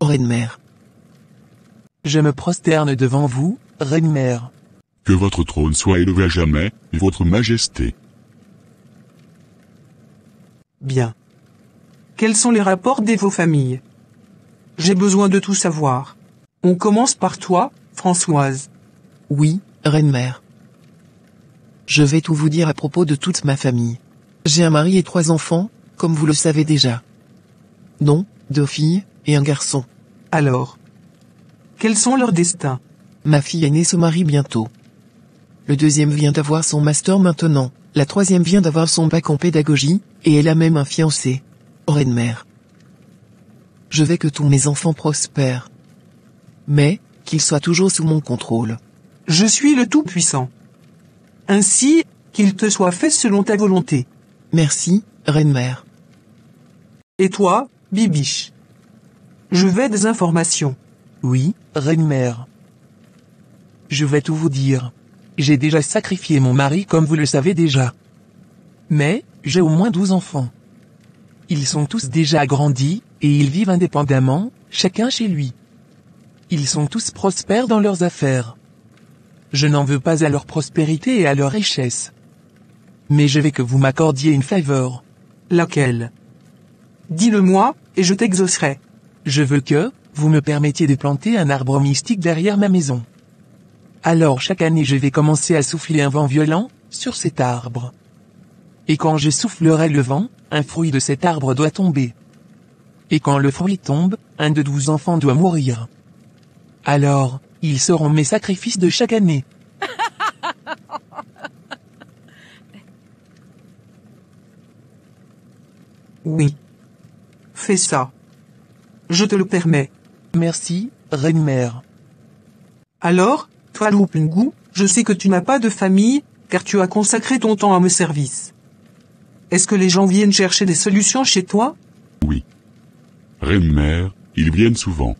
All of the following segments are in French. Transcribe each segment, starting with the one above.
Reine-mère. Je me prosterne devant vous, Reine-mère. Que votre trône soit élevé à jamais, votre majesté. Bien. Quels sont les rapports de vos familles? J'ai besoin de tout savoir. On commence par toi, Françoise. Oui, Reine-mère. Je vais tout vous dire à propos de toute ma famille. J'ai un mari et 3 enfants, comme vous le savez déjà. Non, 2 filles, et un garçon. Alors, quels sont leurs destins? Ma fille aînée se marie bientôt. Le deuxième vient d'avoir son master maintenant, la troisième vient d'avoir son bac en pédagogie, et elle a même un fiancé. Reine-mère. Je veux que tous mes enfants prospèrent. Mais, qu'ils soient toujours sous mon contrôle. Je suis le Tout-Puissant. Ainsi, qu'il te soit fait selon ta volonté. Merci, Reine-mère. Et toi, Bibiche? Je veux des informations. Oui, Reine-mère. Je vais tout vous dire. J'ai déjà sacrifié mon mari comme vous le savez déjà. Mais, j'ai au moins 12 enfants. Ils sont tous déjà grandis, et ils vivent indépendamment, chacun chez lui. Ils sont tous prospères dans leurs affaires. Je n'en veux pas à leur prospérité et à leur richesse. Mais je veux que vous m'accordiez une faveur. Laquelle? Dis-le-moi, et je t'exaucerai. Je veux que, vous me permettiez de planter un arbre mystique derrière ma maison. Alors chaque année je vais commencer à souffler un vent violent, sur cet arbre. Et quand je soufflerai le vent, un fruit de cet arbre doit tomber. Et quand le fruit tombe, un de 12 enfants doit mourir. Alors, ils seront mes sacrifices de chaque année. Oui. Fais ça. Je te le permets. Merci, Reine-mère. Alors, toi Loup-Pingu, je sais que tu n'as pas de famille, car tu as consacré ton temps à mes services. Est-ce que les gens viennent chercher des solutions chez toi? Oui. Reine-mère, ils viennent souvent.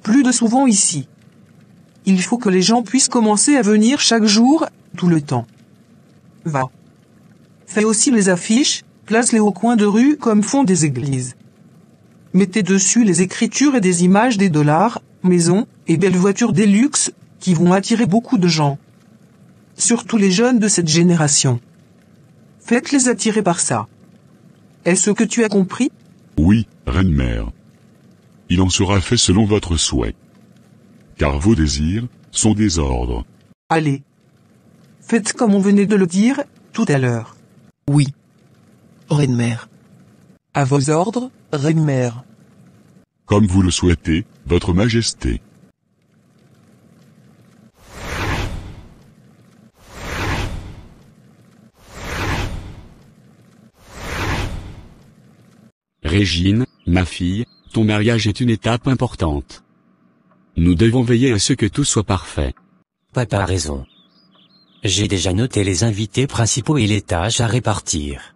Plus de souvent ici. Il faut que les gens puissent commencer à venir chaque jour, tout le temps. Va. Fais aussi les affiches, place-les au coin de rue comme font des églises. Mettez dessus les écritures et des images des dollars, maisons, et belles voitures des luxes, qui vont attirer beaucoup de gens. Surtout les jeunes de cette génération. Faites-les attirer par ça. Est-ce que tu as compris? Oui, Reine-mère. Il en sera fait selon votre souhait. Car vos désirs sont des ordres. Allez. Faites comme on venait de le dire, tout à l'heure. Oui. Reine-mère. À vos ordres, Reine-mère. Comme vous le souhaitez, votre majesté. Régine, ma fille, ton mariage est une étape importante. Nous devons veiller à ce que tout soit parfait. Papa a raison. J'ai déjà noté les invités principaux et les tâches à répartir.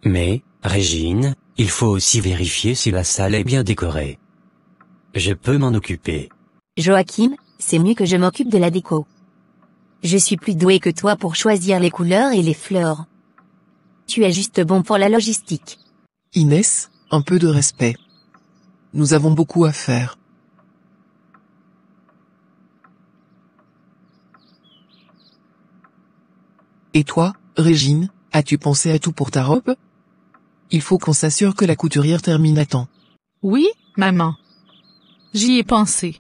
Mais, Régine, il faut aussi vérifier si la salle est bien décorée. Je peux m'en occuper. Joachim, c'est mieux que je m'occupe de la déco. Je suis plus doué que toi pour choisir les couleurs et les fleurs. Tu es juste bon pour la logistique. Inès, un peu de respect. Nous avons beaucoup à faire. Et toi, Régine, as-tu pensé à tout pour ta robe? Il faut qu'on s'assure que la couturière termine à temps. Oui, maman. J'y ai pensé.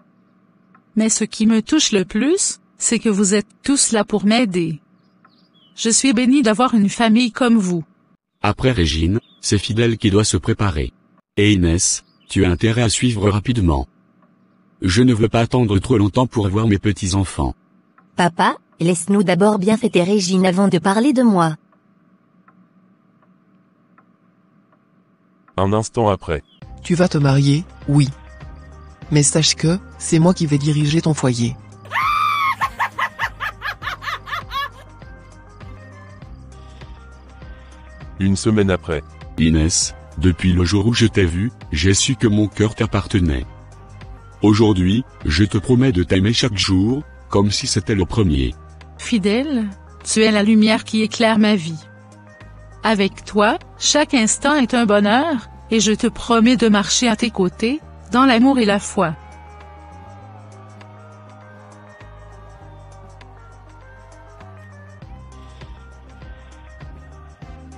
Mais ce qui me touche le plus, c'est que vous êtes tous là pour m'aider. Je suis bénie d'avoir une famille comme vous. Après Régine, c'est Fidèle qui doit se préparer. Et Inès, tu as intérêt à suivre rapidement. Je ne veux pas attendre trop longtemps pour voir mes petits-enfants. Papa, laisse-nous d'abord bien fêter Régine avant de parler de moi. Un instant après. Tu vas te marier, oui. Mais sache que, c'est moi qui vais diriger ton foyer. Une semaine après. Inès, depuis le jour où je t'ai vu, j'ai su que mon cœur t'appartenait. Aujourd'hui, je te promets de t'aimer chaque jour, comme si c'était le premier. Fidèle, tu es la lumière qui éclaire ma vie. Avec toi, chaque instant est un bonheur, et je te promets de marcher à tes côtés, dans l'amour et la foi.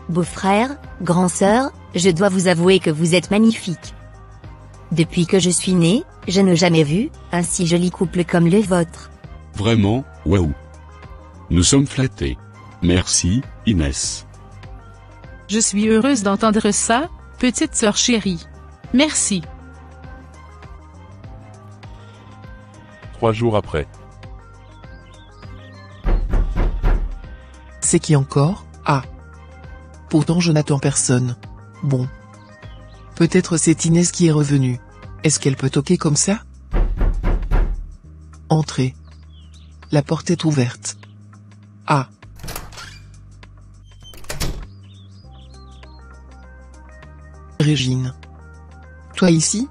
Beau-frère, grand-sœur, je dois vous avouer que vous êtes magnifiques. Depuis que je suis né, je n'ai jamais vu un si joli couple comme le vôtre. Vraiment, waouh. Nous sommes flattés. Merci, Inès. Je suis heureuse d'entendre ça, petite sœur chérie. Merci. 3 jours après. C'est qui encore? Ah. Pourtant je n'attends personne. Bon. Peut-être c'est Inès qui est revenue. Est-ce qu'elle peut toquer comme ça? Entrez. La porte est ouverte. Ah. Régine. Toi ici?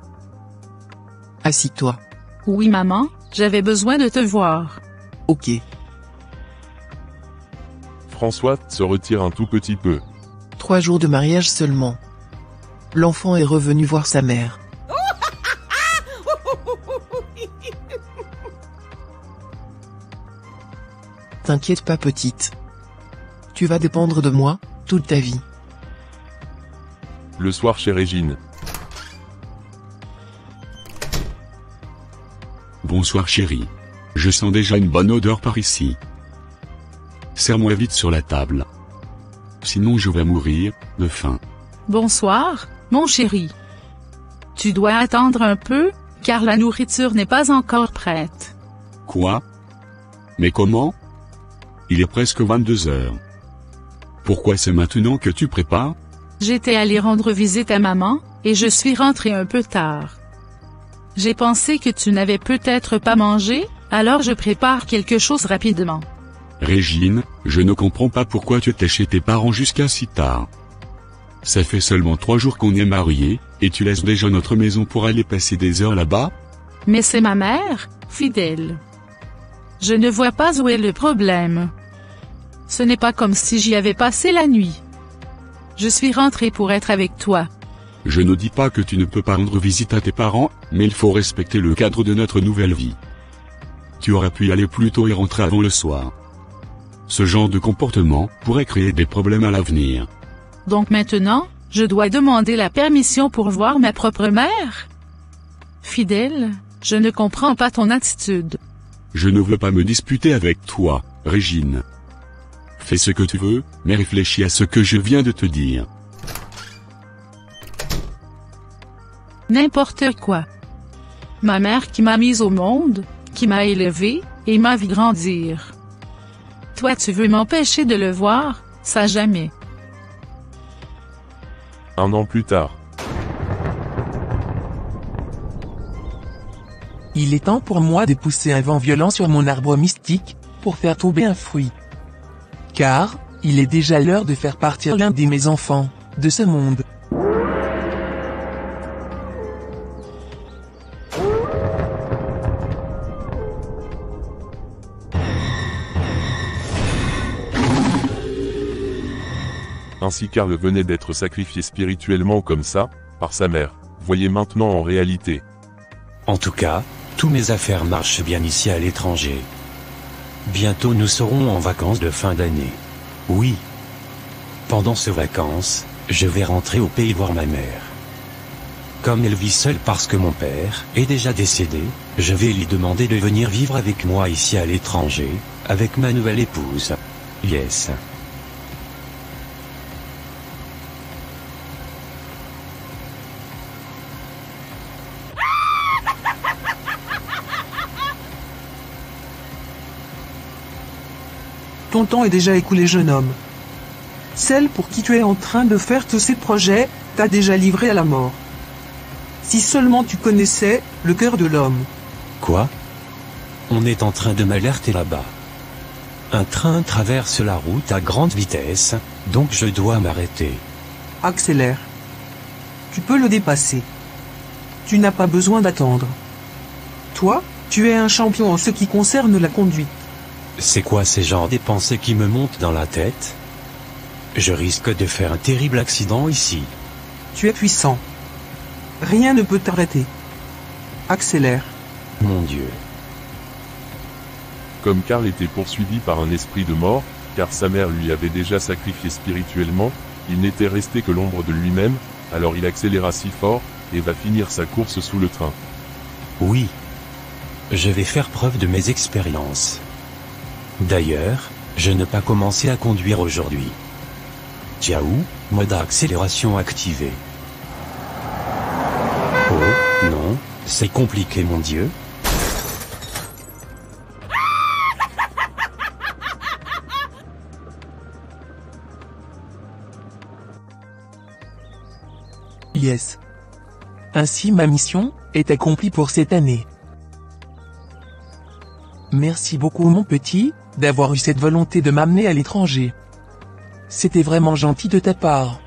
Assis-toi. Oui maman, j'avais besoin de te voir. Ok. François se retire un tout petit peu. 3 jours de mariage seulement. L'enfant est revenu voir sa mère. T'inquiète pas petite. Tu vas dépendre de moi, toute ta vie. Le soir chez Régine. Bonsoir chérie. Je sens déjà une bonne odeur par ici. Serre-moi vite sur la table. Sinon je vais mourir, de faim. Bonsoir, mon chéri. Tu dois attendre un peu, car la nourriture n'est pas encore prête. Quoi? Mais comment? Il est presque 22 heures. Pourquoi c'est maintenant que tu prépares? J'étais allé rendre visite à maman, et je suis rentré un peu tard. J'ai pensé que tu n'avais peut-être pas mangé, alors je prépare quelque chose rapidement. Régine, je ne comprends pas pourquoi tu étais chez tes parents jusqu'à si tard. Ça fait seulement 3 jours qu'on est mariés, et tu laisses déjà notre maison pour aller passer des heures là-bas? Mais c'est ma mère, fidèle. Je ne vois pas où est le problème. Ce n'est pas comme si j'y avais passé la nuit. Je suis rentré pour être avec toi. Je ne dis pas que tu ne peux pas rendre visite à tes parents, mais il faut respecter le cadre de notre nouvelle vie. Tu aurais pu y aller plus tôt et rentrer avant le soir. Ce genre de comportement pourrait créer des problèmes à l'avenir. Donc maintenant, je dois demander la permission pour voir ma propre mère? Fidèle, je ne comprends pas ton attitude. Je ne veux pas me disputer avec toi, Régine. Fais ce que tu veux, mais réfléchis à ce que je viens de te dire. N'importe quoi. Ma mère qui m'a mise au monde, qui m'a élevé, et m'a vu grandir. Toi tu veux m'empêcher de le voir, ça jamais. 1 an plus tard. Il est temps pour moi de pousser un vent violent sur mon arbre mystique, pour faire tomber un fruit. Car, il est déjà l'heure de faire partir l'un de mes enfants, de ce monde. Ainsi Karl venait d'être sacrifié spirituellement comme ça, par sa mère. Voyez maintenant en réalité. En tout cas, tous mes affaires marchent bien ici à l'étranger. Bientôt nous serons en vacances de fin d'année. Oui. Pendant ces vacances, je vais rentrer au pays voir ma mère. Comme elle vit seule parce que mon père est déjà décédé, je vais lui demander de venir vivre avec moi ici à l'étranger, avec ma nouvelle épouse. Yes. Ton temps est déjà écoulé, jeune homme. Celle pour qui tu es en train de faire tous ces projets, t'a déjà livré à la mort. Si seulement tu connaissais le cœur de l'homme. Quoi? On est en train de m'alerter là-bas. Un train traverse la route à grande vitesse, donc je dois m'arrêter. Accélère. Tu peux le dépasser. Tu n'as pas besoin d'attendre. Toi, tu es un champion en ce qui concerne la conduite. C'est quoi ces genres de pensées qui me montent dans la tête? Je risque de faire un terrible accident ici. Tu es puissant. Rien ne peut t'arrêter. Accélère. Mon Dieu. Comme Karl était poursuivi par un esprit de mort, car sa mère lui avait déjà sacrifié spirituellement, il n'était resté que l'ombre de lui-même, alors il accéléra si fort, et va finir sa course sous le train. Oui. Je vais faire preuve de mes expériences. D'ailleurs, je n'ai pas commencé à conduire aujourd'hui. Ciao, mode accélération activé. Oh, non, c'est compliqué mon Dieu. Yes. Ainsi ma mission est accomplie pour cette année. Merci beaucoup mon petit, d'avoir eu cette volonté de m'amener à l'étranger. C'était vraiment gentil de ta part.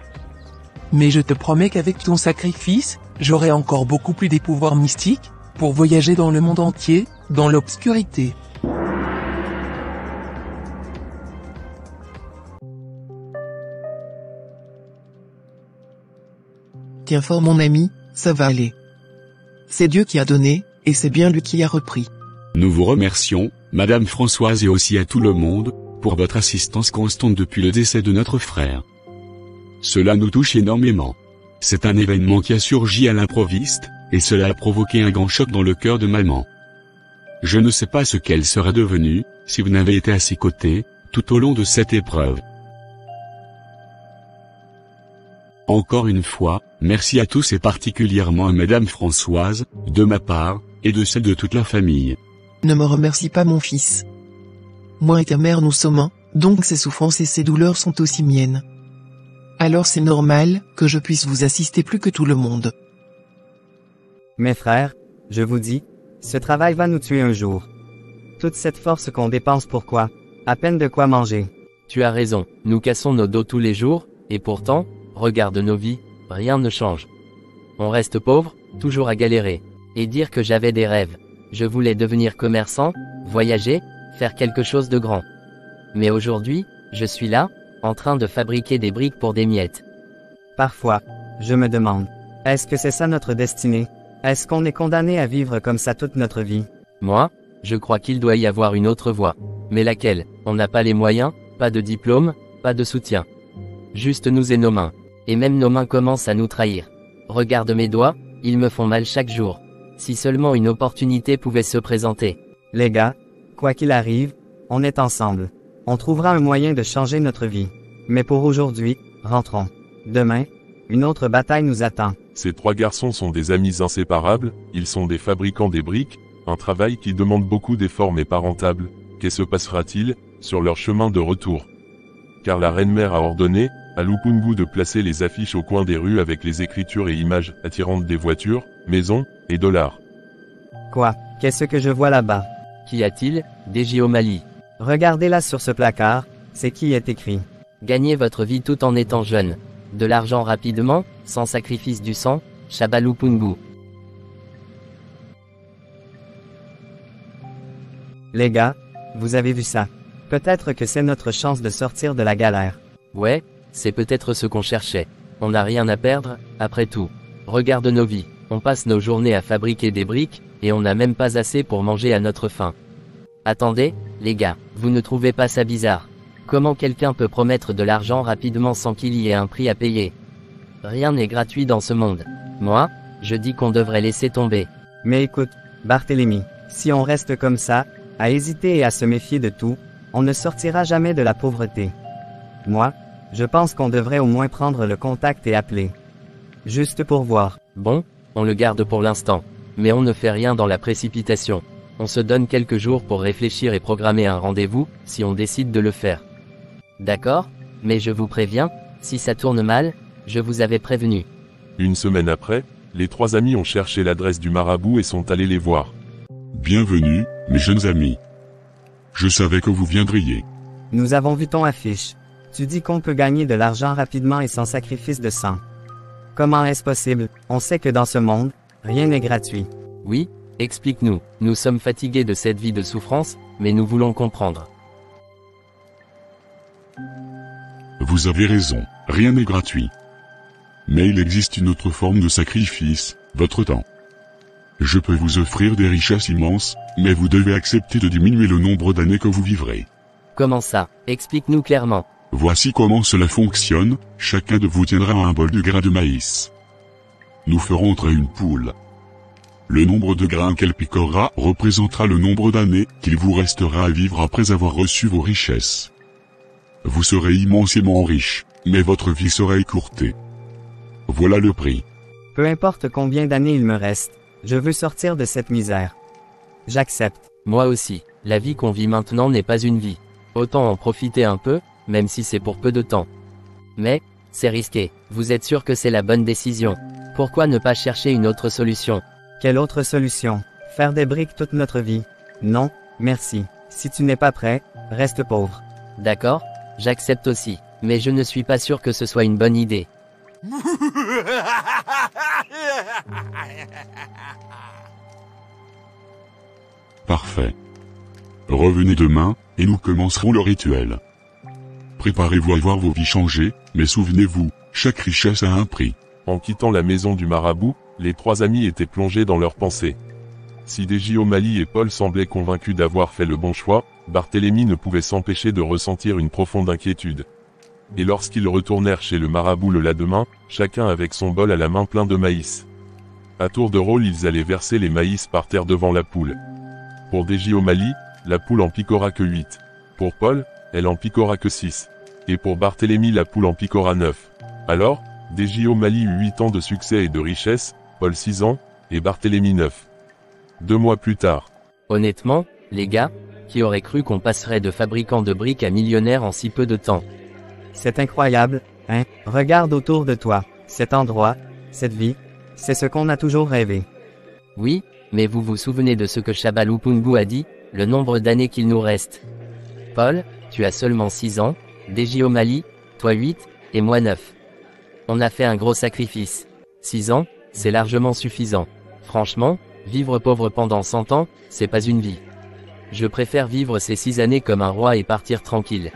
Mais je te promets qu'avec ton sacrifice, j'aurai encore beaucoup plus des pouvoirs mystiques, pour voyager dans le monde entier, dans l'obscurité. Tiens fort mon ami, ça va aller. C'est Dieu qui a donné, et c'est bien lui qui a repris. Nous vous remercions, Madame Françoise et aussi à tout le monde, pour votre assistance constante depuis le décès de notre frère. Cela nous touche énormément. C'est un événement qui a surgi à l'improviste, et cela a provoqué un grand choc dans le cœur de maman. Je ne sais pas ce qu'elle serait devenue, si vous n'avez été à ses côtés, tout au long de cette épreuve. Encore une fois, merci à tous et particulièrement à Madame Françoise, de ma part, et de celle de toute la famille. Ne me remercie pas mon fils. Moi et ta mère nous sommes un, donc ses souffrances et ses douleurs sont aussi miennes. Alors c'est normal, que je puisse vous assister plus que tout le monde. Mes frères, je vous dis, ce travail va nous tuer un jour. Toute cette force qu'on dépense pour quoi? À peine de quoi manger. Tu as raison, nous cassons nos dos tous les jours, et pourtant, regarde nos vies, rien ne change. On reste pauvre, toujours à galérer. Et dire que j'avais des rêves. Je voulais devenir commerçant, voyager, faire quelque chose de grand. Mais aujourd'hui, je suis là, en train de fabriquer des briques pour des miettes. Parfois, je me demande, est-ce que c'est ça notre destinée? Est-ce qu'on est condamné à vivre comme ça toute notre vie? Moi, je crois qu'il doit y avoir une autre voie. Mais laquelle? On n'a pas les moyens, pas de diplôme, pas de soutien. Juste nous et nos mains. Et même nos mains commencent à nous trahir. Regarde mes doigts, ils me font mal chaque jour. Si seulement une opportunité pouvait se présenter. Les gars, quoi qu'il arrive, on est ensemble. On trouvera un moyen de changer notre vie. Mais pour aujourd'hui, rentrons. Demain, une autre bataille nous attend. Ces trois garçons sont des amis inséparables, ils sont des fabricants des briques, un travail qui demande beaucoup d'efforts mais pas rentable. Que se passera-t-il, sur leur chemin de retour? Car la reine-mère a ordonné, à Lupungu de placer les affiches au coin des rues avec les écritures et images attirantes des voitures, maisons, et dollars. Quoi? Qu'est-ce que je vois là-bas? Qu'y a-t-il? DJ O'Malley. Regardez-là sur ce placard, c'est qui est écrit. Gagnez votre vie tout en étant jeune. De l'argent rapidement, sans sacrifice du sang, Shaba Lupungu. Les gars, vous avez vu ça? Peut-être que c'est notre chance de sortir de la galère. Ouais, c'est peut-être ce qu'on cherchait. On n'a rien à perdre, après tout. Regarde nos vies, on passe nos journées à fabriquer des briques, et on n'a même pas assez pour manger à notre faim. Attendez, les gars, vous ne trouvez pas ça bizarre? Comment quelqu'un peut promettre de l'argent rapidement sans qu'il y ait un prix à payer? Rien n'est gratuit dans ce monde. Moi, je dis qu'on devrait laisser tomber. Mais écoute, Barthélemy, si on reste comme ça, à hésiter et à se méfier de tout, on ne sortira jamais de la pauvreté. Moi, je pense qu'on devrait au moins prendre le contact et appeler. Juste pour voir. Bon, on le garde pour l'instant. Mais on ne fait rien dans la précipitation. On se donne quelques jours pour réfléchir et programmer un rendez-vous, si on décide de le faire. D'accord? Mais je vous préviens, si ça tourne mal, je vous avais prévenu. Une semaine après, les trois amis ont cherché l'adresse du marabout et sont allés les voir. Bienvenue, mes jeunes amis. Je savais que vous viendriez. Nous avons vu ton affiche. Tu dis qu'on peut gagner de l'argent rapidement et sans sacrifice de sang. Comment est-ce possible? On sait que dans ce monde, rien n'est gratuit. Oui, explique-nous. Nous sommes fatigués de cette vie de souffrance, mais nous voulons comprendre. Vous avez raison, rien n'est gratuit. Mais il existe une autre forme de sacrifice, votre temps. Je peux vous offrir des richesses immenses, mais vous devez accepter de diminuer le nombre d'années que vous vivrez. Comment ça? Explique-nous clairement. Voici comment cela fonctionne, chacun de vous tiendra un bol de grains de maïs. Nous ferons entrer une poule. Le nombre de grains qu'elle picorera représentera le nombre d'années qu'il vous restera à vivre après avoir reçu vos richesses. Vous serez immensément riche, mais votre vie sera écourtée. Voilà le prix. Peu importe combien d'années il me reste, je veux sortir de cette misère. J'accepte. Moi aussi, la vie qu'on vit maintenant n'est pas une vie. Autant en profiter un peu, même si c'est pour peu de temps. Mais, c'est risqué. Vous êtes sûr que c'est la bonne décision? Pourquoi ne pas chercher une autre solution? Quelle autre solution? Faire des briques toute notre vie? Non, merci. Si tu n'es pas prêt, reste pauvre. D'accord, j'accepte aussi. Mais je ne suis pas sûr que ce soit une bonne idée. Parfait. Revenez demain, et nous commencerons le rituel. Préparez-vous à voir vos vies changer, mais souvenez-vous, chaque richesse a un prix. En quittant la maison du marabout, les trois amis étaient plongés dans leurs pensées. Si Deji O'Malley et Paul semblaient convaincus d'avoir fait le bon choix, Barthélemy ne pouvait s'empêcher de ressentir une profonde inquiétude. Et lorsqu'ils retournèrent chez le marabout le lendemain, chacun avec son bol à la main plein de maïs. À tour de rôle ils allaient verser les maïs par terre devant la poule. Pour Deji O'Malley, la poule en piquera que 8. Pour Paul, elle en piquera que 6. Et pour Barthélemy la poule en piquera 9. Alors, Deji O'Malley eut 8 ans de succès et de richesse, Paul 6 ans, et Barthélemy 9. 2 mois plus tard. Honnêtement, les gars, qui aurait cru qu'on passerait de fabricant de briques à millionnaire en si peu de temps? C'est incroyable, hein? Regarde autour de toi. Cet endroit, cette vie, c'est ce qu'on a toujours rêvé. Oui, mais vous vous souvenez de ce que Shabalupungu a dit, le nombre d'années qu'il nous reste? Paul, tu as seulement 6 ans, Deji O'Malley, toi 8, et moi 9. On a fait un gros sacrifice. 6 ans, c'est largement suffisant. Franchement, vivre pauvre pendant 100 ans, c'est pas une vie. Je préfère vivre ces 6 années comme un roi et partir tranquille.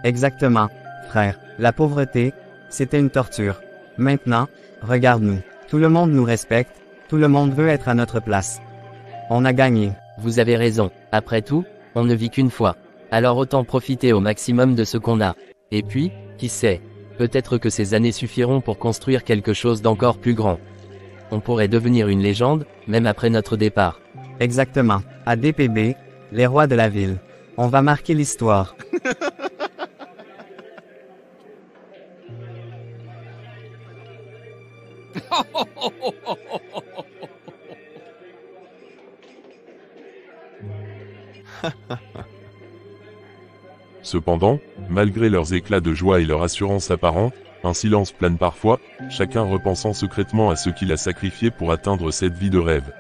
Exactement, frère. La pauvreté, c'était une torture. Maintenant, regarde-nous. Tout le monde nous respecte, tout le monde veut être à notre place. On a gagné. Vous avez raison. Après tout, on ne vit qu'une fois. Alors autant profiter au maximum de ce qu'on a. Et puis, qui sait, peut-être que ces années suffiront pour construire quelque chose d'encore plus grand. On pourrait devenir une légende, même après notre départ. Exactement. À DPB, les rois de la ville. On va marquer l'histoire. Cependant, malgré leurs éclats de joie et leur assurance apparente, un silence plane parfois, chacun repensant secrètement à ce qu'il a sacrifié pour atteindre cette vie de rêve.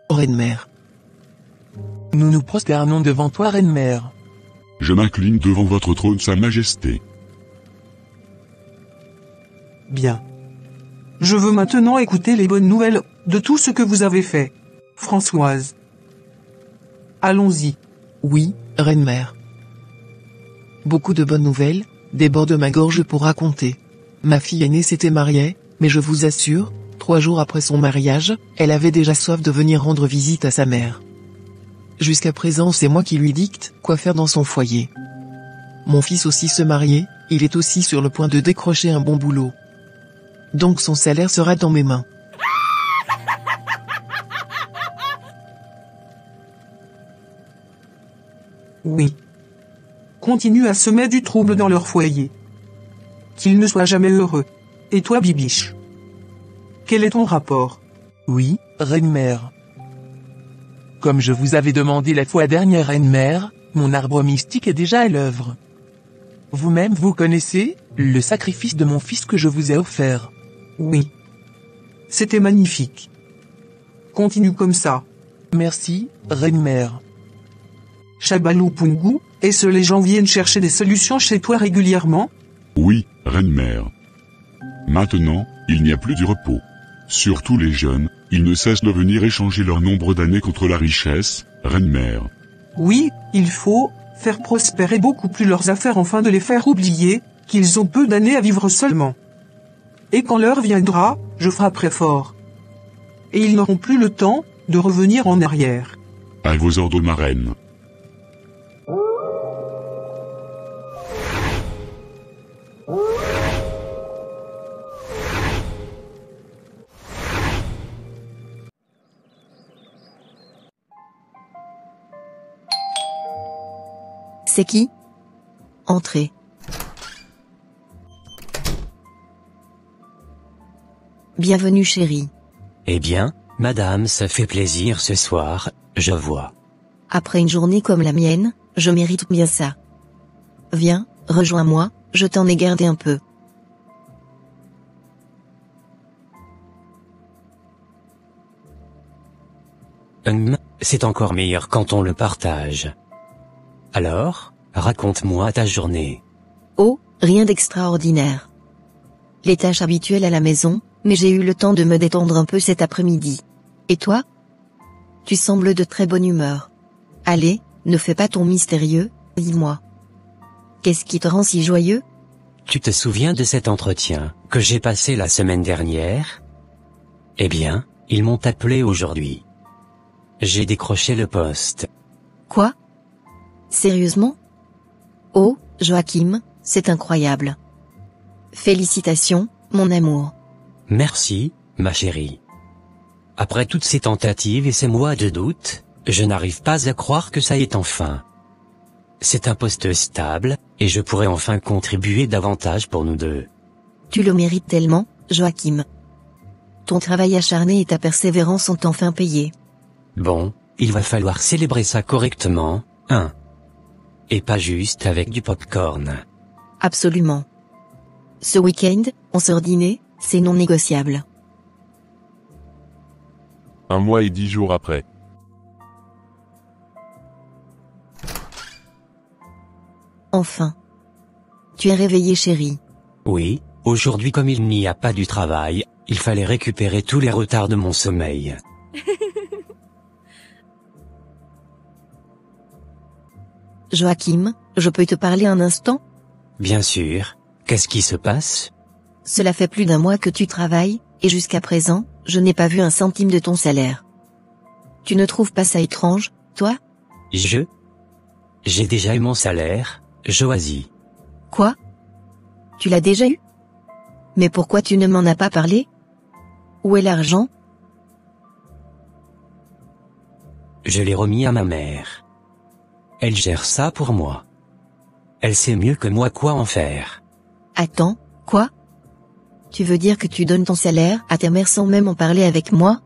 Reine-mère. Nous nous prosternons devant toi, Reine-mère. Je m'incline devant votre trône, Sa Majesté. Bien. Je veux maintenant écouter les bonnes nouvelles de tout ce que vous avez fait. Françoise. Allons-y. Oui, Reine-mère. Beaucoup de bonnes nouvelles, déborde ma gorge pour raconter. Ma fille aînée s'était mariée, mais je vous assure, 3 jours après son mariage, elle avait déjà soif de venir rendre visite à sa mère. Jusqu'à présent c'est moi qui lui dicte quoi faire dans son foyer. Mon fils aussi se mariait, il est aussi sur le point de décrocher un bon boulot. Donc son salaire sera dans mes mains. Oui. Continue à semer du trouble dans leur foyer. Qu'ils ne soient jamais heureux. Et toi, Bibiche? Quel est ton rapport? Oui, Reine-mère. Comme je vous avais demandé la fois dernière, Reine-mère, mon arbre mystique est déjà à l'œuvre. Vous-même vous connaissez, le sacrifice de mon fils que je vous ai offert. Oui. C'était magnifique. Continue comme ça. Merci, Reine-mère. Shabalupungu, est-ce que les gens viennent chercher des solutions chez toi régulièrement? Oui, Reine-mère. Maintenant, il n'y a plus du repos. Surtout les jeunes, ils ne cessent de venir échanger leur nombre d'années contre la richesse, Reine-mère. Oui, il faut, faire prospérer beaucoup plus leurs affaires afin de les faire oublier, qu'ils ont peu d'années à vivre seulement. Et quand l'heure viendra, je frapperai fort. Et ils n'auront plus le temps de revenir en arrière. À vos ordres, ma reine. C'est qui? Entrez. Bienvenue chérie. Eh bien, madame, ça fait plaisir ce soir, je vois. Après une journée comme la mienne, je mérite bien ça. Viens, rejoins-moi, je t'en ai gardé un peu. C'est encore meilleur quand on le partage. Alors, raconte-moi ta journée. Oh, rien d'extraordinaire. Les tâches habituelles à la maison, mais j'ai eu le temps de me détendre un peu cet après-midi. Et toi? Tu sembles de très bonne humeur. Allez, ne fais pas ton mystérieux, dis-moi. Qu'est-ce qui te rend si joyeux? Tu te souviens de cet entretien que j'ai passé la semaine dernière? Eh bien, ils m'ont appelé aujourd'hui. J'ai décroché le poste. Quoi? Sérieusement? Oh, Joachim, c'est incroyable. Félicitations, mon amour. Merci, ma chérie. Après toutes ces tentatives et ces mois de doute, je n'arrive pas à croire que ça y est enfin. C'est un poste stable, et je pourrais enfin contribuer davantage pour nous deux. Tu le mérites tellement, Joachim. Ton travail acharné et ta persévérance sont enfin payés. Bon, il va falloir célébrer ça correctement, hein. Et pas juste avec du popcorn. Absolument. Ce week-end, on sort dîner, c'est non négociable. 1 mois et 10 jours après. Enfin. Tu es réveillée chérie. Oui, aujourd'hui comme il n'y a pas du travail, il fallait récupérer tous les retards de mon sommeil. Joachim, je peux te parler un instant? Bien sûr, qu'est-ce qui se passe? Cela fait plus d'1 mois que tu travailles, et jusqu'à présent, je n'ai pas vu un centime de ton salaire. Tu ne trouves pas ça étrange, toi? J'ai déjà eu mon salaire, Joasie. Quoi? Tu l'as déjà eu? Mais pourquoi tu ne m'en as pas parlé? Où est l'argent? Je l'ai remis à ma mère. Elle gère ça pour moi. Elle sait mieux que moi quoi en faire. Attends, quoi? Tu veux dire que tu donnes ton salaire à ta mère sans même en parler avec moi?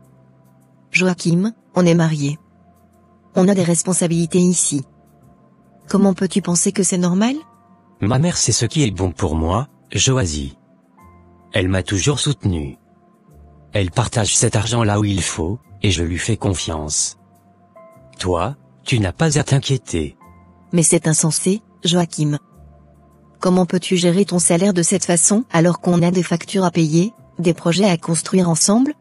Joachim, on est mariés. On a des responsabilités ici. Comment peux-tu penser que c'est normal? Ma mère sait ce qui est bon pour moi, Joasie. Elle m'a toujours soutenu. Elle partage cet argent là où il faut, et je lui fais confiance. Toi, tu n'as pas à t'inquiéter. Mais c'est insensé, Joachim. Comment peux-tu gérer ton salaire de cette façon alors qu'on a des factures à payer, des projets à construire ensemble?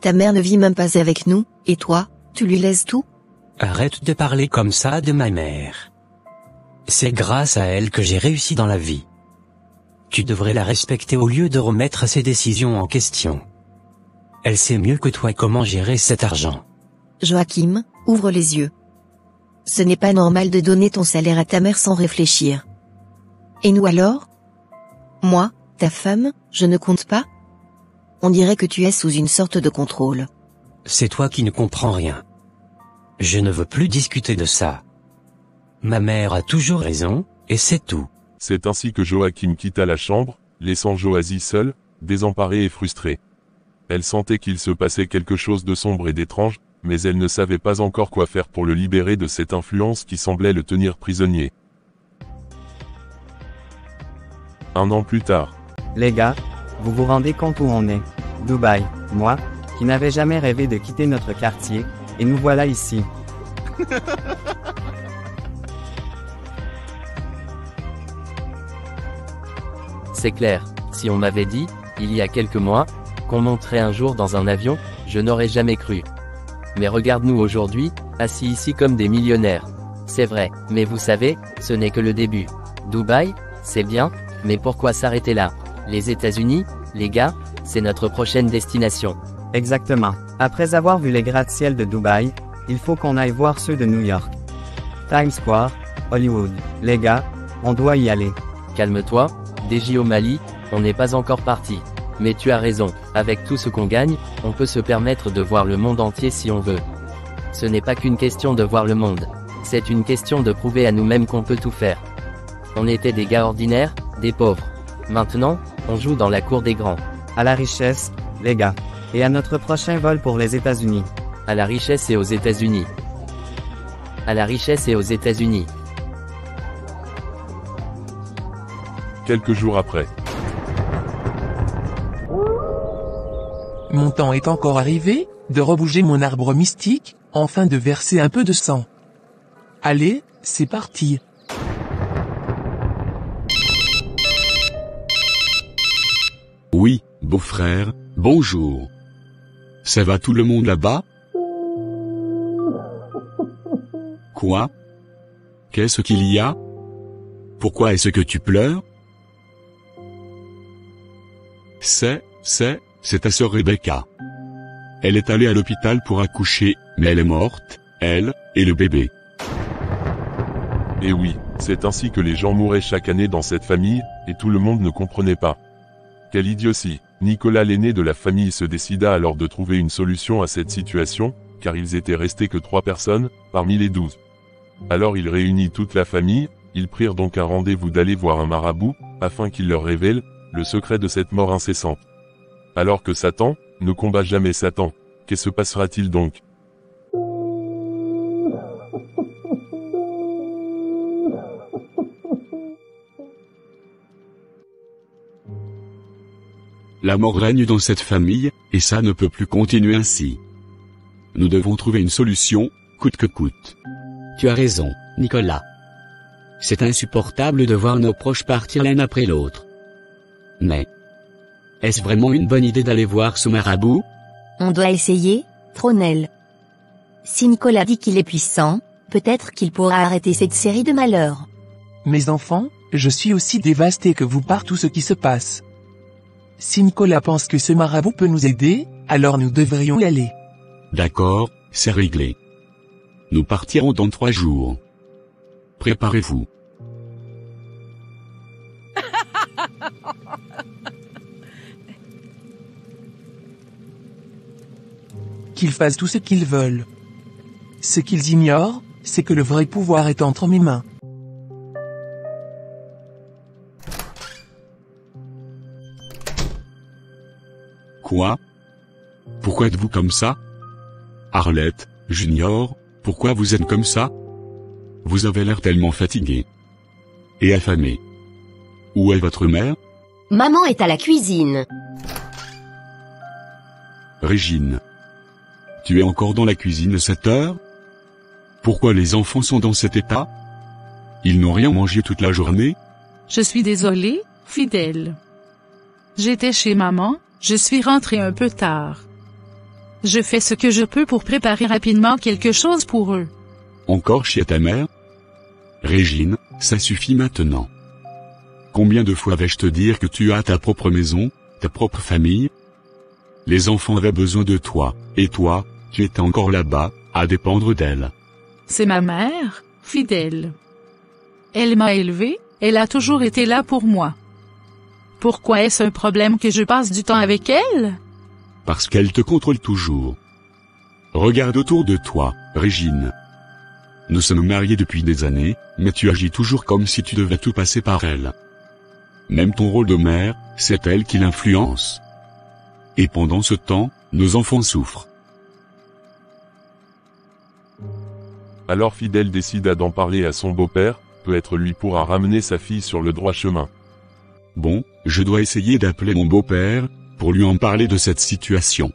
Ta mère ne vit même pas avec nous, et toi, tu lui laisses tout? Arrête de parler comme ça de ma mère. C'est grâce à elle que j'ai réussi dans la vie. Tu devrais la respecter au lieu de remettre ses décisions en question. Elle sait mieux que toi comment gérer cet argent. Joachim, ouvre les yeux. Ce n'est pas normal de donner ton salaire à ta mère sans réfléchir. Et nous alors? Moi, ta femme, je ne compte pas? On dirait que tu es sous une sorte de contrôle. C'est toi qui ne comprends rien. Je ne veux plus discuter de ça. Ma mère a toujours raison, et c'est tout. C'est ainsi que Joachim quitta la chambre, laissant Joasie seule, désemparée et frustrée. Elle sentait qu'il se passait quelque chose de sombre et d'étrange, mais elle ne savait pas encore quoi faire pour le libérer de cette influence qui semblait le tenir prisonnier. 1 an plus tard. Les gars, vous vous rendez compte où on est? Dubaï, moi, qui n'avais jamais rêvé de quitter notre quartier, et nous voilà ici. C'est clair, si on m'avait dit, il y a quelques mois, qu'on monterait un jour dans un avion, je n'aurais jamais cru. Mais regarde-nous aujourd'hui, assis ici comme des millionnaires. C'est vrai, mais vous savez, ce n'est que le début. Dubaï, c'est bien, mais pourquoi s'arrêter là? Les États-Unis, les gars, c'est notre prochaine destination. Exactement. Après avoir vu les gratte-ciel de Dubaï, il faut qu'on aille voir ceux de New York. Times Square, Hollywood. Les gars, on doit y aller. Calme-toi, DJ au Mali, on n'est pas encore parti. Mais tu as raison, avec tout ce qu'on gagne, on peut se permettre de voir le monde entier si on veut. Ce n'est pas qu'une question de voir le monde. C'est une question de prouver à nous-mêmes qu'on peut tout faire. On était des gars ordinaires, des pauvres. Maintenant, on joue dans la cour des grands. À la richesse, les gars. Et à notre prochain vol pour les États-Unis. À la richesse et aux États-Unis. À la richesse et aux États-Unis. Quelques jours après. Mon temps est encore arrivé, de rebouger mon arbre mystique, enfin de verser un peu de sang. Allez, c'est parti. Oui, beau-frère, bonjour. Ça va tout le monde là-bas? Quoi? Qu'est-ce qu'il y a? Pourquoi est-ce que tu pleures? C'est ta sœur Rebecca. Elle est allée à l'hôpital pour accoucher, mais elle est morte, elle, et le bébé. Et oui, c'est ainsi que les gens mouraient chaque année dans cette famille, et tout le monde ne comprenait pas. Quelle idiotie! Nicolas, l'aîné de la famille, se décida alors de trouver une solution à cette situation, car ils étaient restés que 3 personnes, parmi les 12. Alors il réunit toute la famille, ils prirent donc un rendez-vous d'aller voir un marabout, afin qu'il leur révèle le secret de cette mort incessante. Alors que Satan ne combat jamais Satan, que se passera-t-il donc? La mort règne dans cette famille, et ça ne peut plus continuer ainsi. Nous devons trouver une solution, coûte que coûte. Tu as raison, Nicolas. C'est insupportable de voir nos proches partir l'un après l'autre. Mais, est-ce vraiment une bonne idée d'aller voir ce marabout? On doit essayer, Tronel. Si Nicolas dit qu'il est puissant, peut-être qu'il pourra arrêter cette série de malheurs. Mes enfants, je suis aussi dévasté que vous par tout ce qui se passe. Si Nicolas pense que ce marabout peut nous aider, alors nous devrions y aller. D'accord, c'est réglé. Nous partirons dans 3 jours. Préparez-vous. Qu'ils fassent tout ce qu'ils veulent. Ce qu'ils ignorent, c'est que le vrai pouvoir est entre mes mains. Quoi? Pourquoi êtes-vous comme ça? Arlette, Junior, pourquoi vous êtes comme ça? Vous avez l'air tellement fatigué. Et affamé. Où est votre mère? Maman est à la cuisine. Régine. Tu es encore dans la cuisine à cette heure? Pourquoi les enfants sont dans cet état? Ils n'ont rien mangé toute la journée? Je suis désolée, fidèle. J'étais chez maman, je suis rentrée un peu tard. Je fais ce que je peux pour préparer rapidement quelque chose pour eux. Encore chez ta mère? Régine, ça suffit maintenant. Combien de fois vais-je te dire que tu as ta propre maison, ta propre famille? Les enfants avaient besoin de toi, et toi, tu étais encore là-bas, à dépendre d'elle. C'est ma mère, fidèle. Elle m'a élevée, elle a toujours été là pour moi. Pourquoi est-ce un problème que je passe du temps avec elle? Parce qu'elle te contrôle toujours. Regarde autour de toi, Régine. Nous sommes mariés depuis des années, mais tu agis toujours comme si tu devais tout passer par elle. Même ton rôle de mère, c'est elle qui l'influence. Et pendant ce temps, nos enfants souffrent. Alors Fidèle décida d'en parler à son beau-père, peut-être lui pourra ramener sa fille sur le droit chemin. Bon, je dois essayer d'appeler mon beau-père, pour lui en parler de cette situation.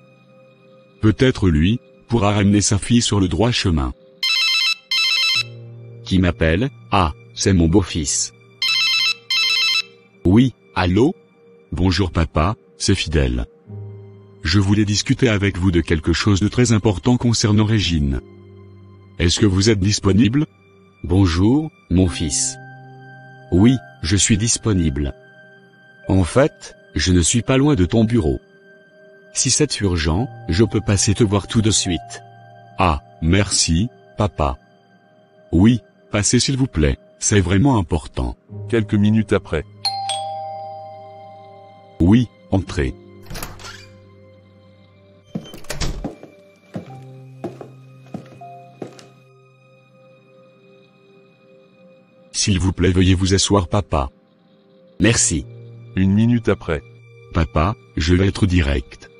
Peut-être lui, pourra ramener sa fille sur le droit chemin. Qui m'appelle? Ah, c'est mon beau-fils. Oui, allô? Bonjour papa, c'est Fidèle. Je voulais discuter avec vous de quelque chose de très important concernant Régine. Est-ce que vous êtes disponible? Bonjour, mon fils. Oui, je suis disponible. En fait, je ne suis pas loin de ton bureau. Si c'est urgent, je peux passer te voir tout de suite. Ah, merci, papa. Oui, passez s'il vous plaît, c'est vraiment important. Quelques minutes après. Oui, entrez. S'il vous plaît, veuillez vous asseoir, papa. Merci. Une minute après. Papa, je vais être direct.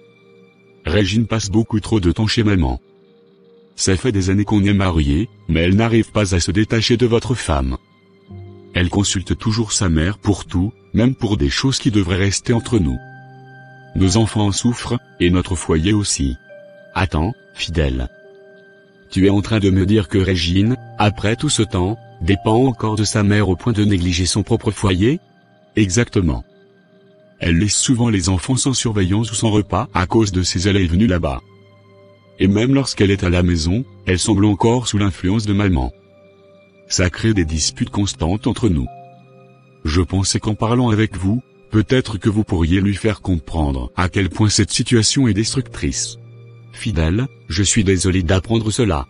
Régine passe beaucoup trop de temps chez maman. Ça fait des années qu'on est mariés, mais elle n'arrive pas à se détacher de votre femme. Elle consulte toujours sa mère pour tout, même pour des choses qui devraient rester entre nous. Nos enfants en souffrent, et notre foyer aussi. Attends, fidèle. Tu es en train de me dire que Régine, après tout ce temps, dépend encore de sa mère au point de négliger son propre foyer? Exactement. Elle laisse souvent les enfants sans surveillance ou sans repas à cause de ses allées et venues là-bas. Et même lorsqu'elle est à la maison, elle semble encore sous l'influence de maman. Ça crée des disputes constantes entre nous. Je pensais qu'en parlant avec vous, peut-être que vous pourriez lui faire comprendre à quel point cette situation est destructrice. Fidèle, je suis désolé d'apprendre cela.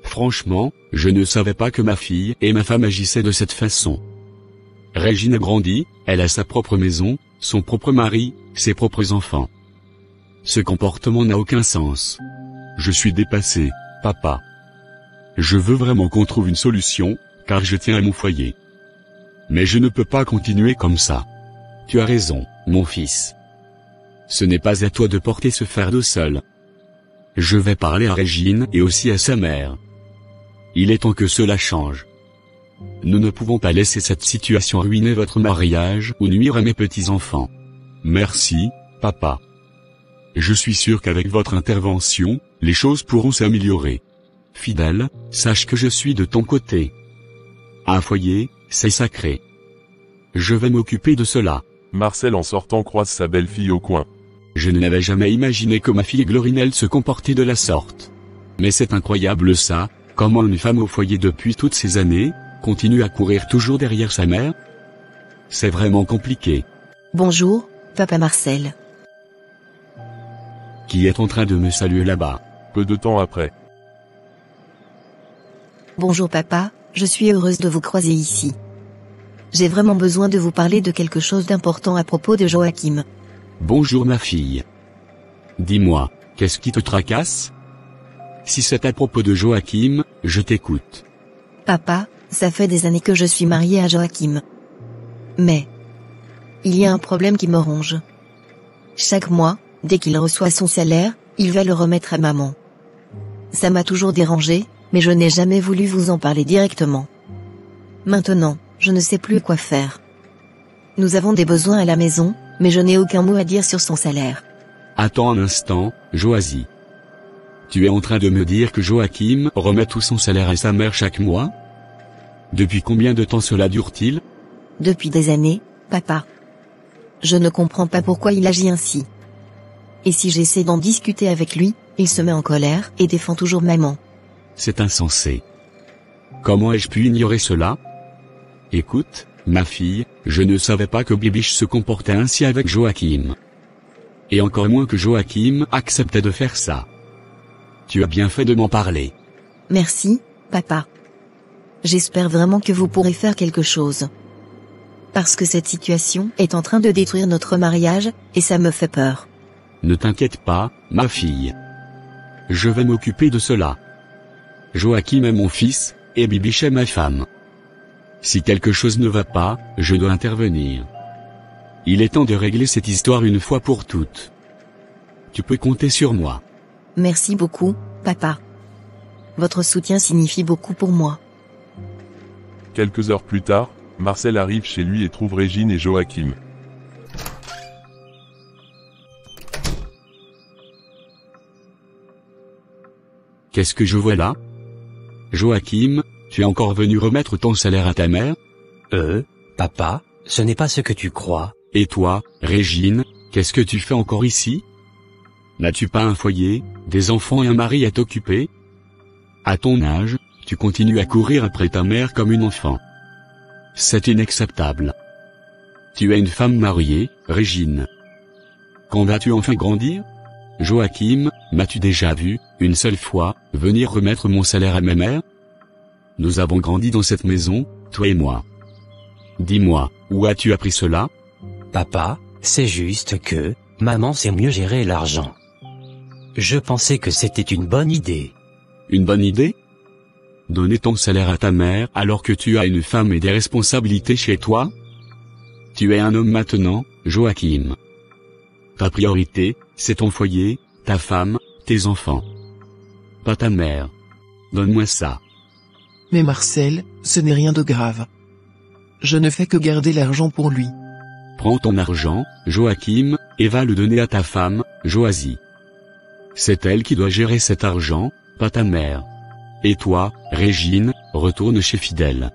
Franchement, je ne savais pas que ma fille et ma femme agissaient de cette façon. Régine a grandi, elle a sa propre maison, son propre mari, ses propres enfants. Ce comportement n'a aucun sens. Je suis dépassé, papa. Je veux vraiment qu'on trouve une solution, car je tiens à mon foyer. Mais je ne peux pas continuer comme ça. Tu as raison, mon fils. Ce n'est pas à toi de porter ce fardeau seul. Je vais parler à Régine et aussi à sa mère. Il est temps que cela change. Nous ne pouvons pas laisser cette situation ruiner votre mariage ou nuire à mes petits-enfants. Merci, papa. Je suis sûr qu'avec votre intervention, les choses pourront s'améliorer. Fidèle, sache que je suis de ton côté. Un foyer, c'est sacré. Je vais m'occuper de cela. Marcel en sortant croise sa belle-fille au coin. Je n'avais jamais imaginé que ma fille Glorinelle se comportait de la sorte. Mais c'est incroyable ça, comment une femme au foyer depuis toutes ces années, continue à courir toujours derrière sa mère? C'est vraiment compliqué. Bonjour, papa Marcel. Qui est en train de me saluer là-bas? Peu de temps après. Bonjour papa, je suis heureuse de vous croiser ici. J'ai vraiment besoin de vous parler de quelque chose d'important à propos de Joachim. Bonjour ma fille. Dis-moi, qu'est-ce qui te tracasse? Si c'est à propos de Joachim, je t'écoute. Papa, ça fait des années que je suis mariée à Joachim. Mais il y a un problème qui me ronge. Chaque mois, dès qu'il reçoit son salaire, il va le remettre à maman. Ça m'a toujours dérangé, mais je n'ai jamais voulu vous en parler directement. Maintenant, je ne sais plus quoi faire. Nous avons des besoins à la maison, mais je n'ai aucun mot à dire sur son salaire. Attends un instant, Joasy. Tu es en train de me dire que Joachim remet tout son salaire à sa mère chaque mois? Depuis combien de temps cela dure-t-il? Depuis des années, papa. Je ne comprends pas pourquoi il agit ainsi. Et si j'essaie d'en discuter avec lui, il se met en colère et défend toujours maman. C'est insensé. Comment ai-je pu ignorer cela? Écoute, ma fille, je ne savais pas que Bibiche se comportait ainsi avec Joachim. Et encore moins que Joachim acceptait de faire ça. Tu as bien fait de m'en parler. Merci, papa. J'espère vraiment que vous pourrez faire quelque chose. Parce que cette situation est en train de détruire notre mariage, et ça me fait peur. Ne t'inquiète pas, ma fille. Je vais m'occuper de cela. Joachim est mon fils, et Bibiche est ma femme. Si quelque chose ne va pas, je dois intervenir. Il est temps de régler cette histoire une fois pour toutes. Tu peux compter sur moi. Merci beaucoup, papa. Votre soutien signifie beaucoup pour moi. Quelques heures plus tard, Marcel arrive chez lui et trouve Régine et Joachim. Qu'est-ce que je vois là? Joachim, tu es encore venu remettre ton salaire à ta mère? Papa, ce n'est pas ce que tu crois. Et toi, Régine, qu'est-ce que tu fais encore ici? N'as-tu pas un foyer, des enfants et un mari à t'occuper? À ton âge, tu continues à courir après ta mère comme une enfant. C'est inacceptable. Tu es une femme mariée, Régine. Quand vas-tu enfin grandir? Joachim, m'as-tu déjà vu, une seule fois, venir remettre mon salaire à ma mère? Nous avons grandi dans cette maison, toi et moi. Dis-moi, où as-tu appris cela? Papa, c'est juste que, maman sait mieux gérer l'argent. Je pensais que c'était une bonne idée. Une bonne idée? Donner ton salaire à ta mère alors que tu as une femme et des responsabilités chez toi? Tu es un homme maintenant, Joachim. Ta priorité, c'est ton foyer, ta femme, tes enfants. Pas ta mère. Donne-moi ça. Mais Marcel, ce n'est rien de grave. Je ne fais que garder l'argent pour lui. Prends ton argent, Joachim, et va le donner à ta femme, Joasie. C'est elle qui doit gérer cet argent, pas ta mère. Et toi, Régine, retourne chez Fidèle.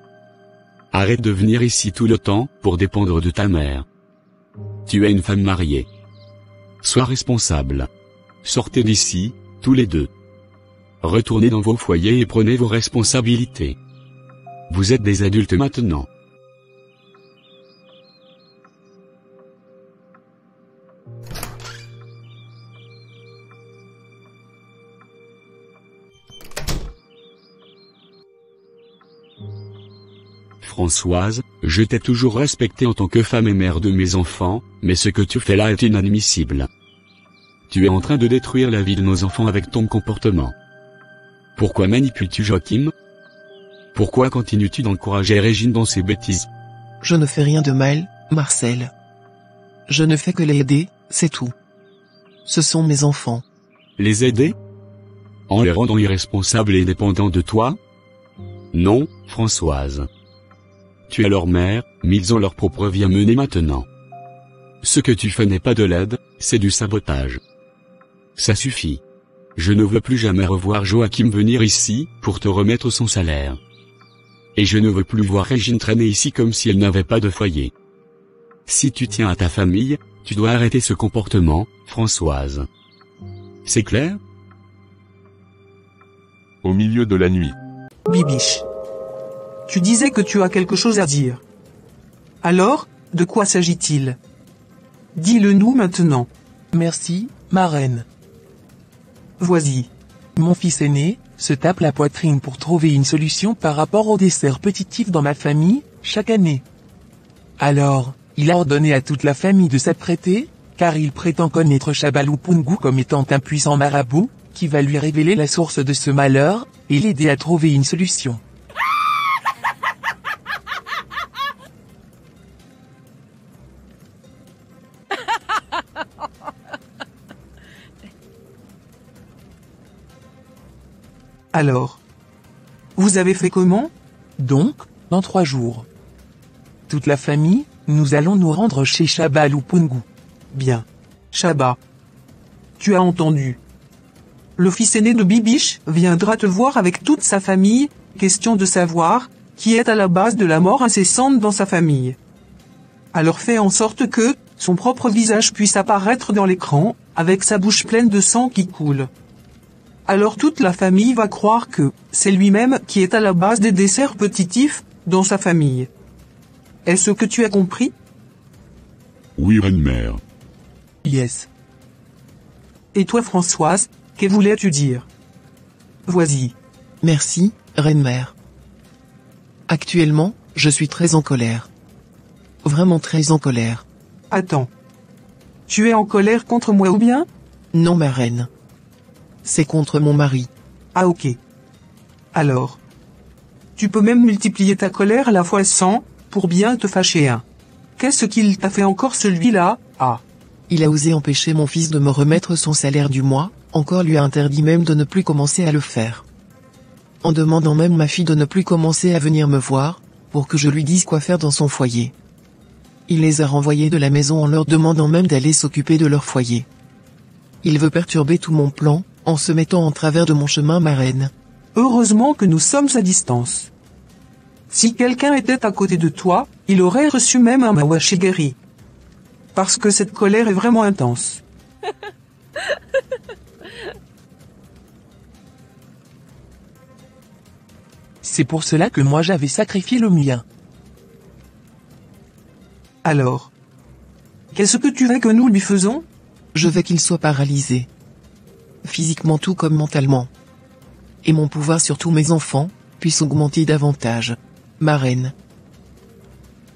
Arrête de venir ici tout le temps, pour dépendre de ta mère. Tu es une femme mariée. Sois responsable. Sortez d'ici, tous les deux. Retournez dans vos foyers et prenez vos responsabilités. Vous êtes des adultes maintenant. Françoise, je t'ai toujours respectée en tant que femme et mère de mes enfants, mais ce que tu fais là est inadmissible. Tu es en train de détruire la vie de nos enfants avec ton comportement. Pourquoi manipules-tu Joachim? Pourquoi continues-tu d'encourager Régine dans ses bêtises? Je ne fais rien de mal, Marcel. Je ne fais que les aider, c'est tout. Ce sont mes enfants. Les aider? En les rendant irresponsables et dépendants de toi? Non, Françoise. Tu es leur mère, mais ils ont leur propre vie à mener maintenant. Ce que tu fais n'est pas de l'aide, c'est du sabotage. Ça suffit. Je ne veux plus jamais revoir Joachim venir ici, pour te remettre son salaire. Et je ne veux plus voir Régine traîner ici comme si elle n'avait pas de foyer. Si tu tiens à ta famille, tu dois arrêter ce comportement, Françoise. C'est clair? Au milieu de la nuit. Bibiche. Tu disais que tu as quelque chose à dire. Alors, de quoi s'agit-il? Dis-le-nous maintenant. Merci, ma reine. Voici. Mon fils aîné se tape la poitrine pour trouver une solution par rapport au dessert petitif dans ma famille, chaque année. Alors, il a ordonné à toute la famille de s'apprêter, car il prétend connaître Shabalou-Pungu comme étant un puissant marabout, qui va lui révéler la source de ce malheur, et l'aider à trouver une solution. Alors, vous avez fait comment? Donc, dans 3 jours. Toute la famille, nous allons nous rendre chez Shabalou-Pungu. Bien. Shaba. Tu as entendu. Le fils aîné de Bibiche viendra te voir avec toute sa famille, question de savoir, qui est à la base de la mort incessante dans sa famille. Alors fais en sorte que, son propre visage puisse apparaître dans l'écran, avec sa bouche pleine de sang qui coule. Alors toute la famille va croire que c'est lui-même qui est à la base des desserts petitifs dans sa famille. Est-ce que tu as compris? Oui, reine-mère. Yes. Et toi Françoise, que voulais-tu dire? Voici. Merci, reine-mère. Actuellement, je suis très en colère. Vraiment très en colère. Attends. Tu es en colère contre moi ou bien? Non ma reine. C'est contre mon mari. Ah ok. Alors. Tu peux même multiplier ta colère à la fois 100, pour bien te fâcher un. Qu'est-ce qu'il t'a fait encore celui-là? Ah. Il a osé empêcher mon fils de me remettre son salaire du mois, encore lui a interdit même de ne plus commencer à le faire. En demandant même ma fille de ne plus commencer à venir me voir, pour que je lui dise quoi faire dans son foyer. Il les a renvoyés de la maison en leur demandant même d'aller s'occuper de leur foyer. Il veut perturber tout mon plan, en se mettant en travers de mon chemin ma reine. Heureusement que nous sommes à distance. Si quelqu'un était à côté de toi, il aurait reçu même un mawashigeri. Parce que cette colère est vraiment intense. C'est pour cela que moi j'avais sacrifié le mien. Alors, qu'est-ce que tu veux que nous lui faisons? Je veux qu'il soit paralysé. Physiquement tout comme mentalement. Et mon pouvoir sur tous mes enfants puisse augmenter davantage. Ma reine.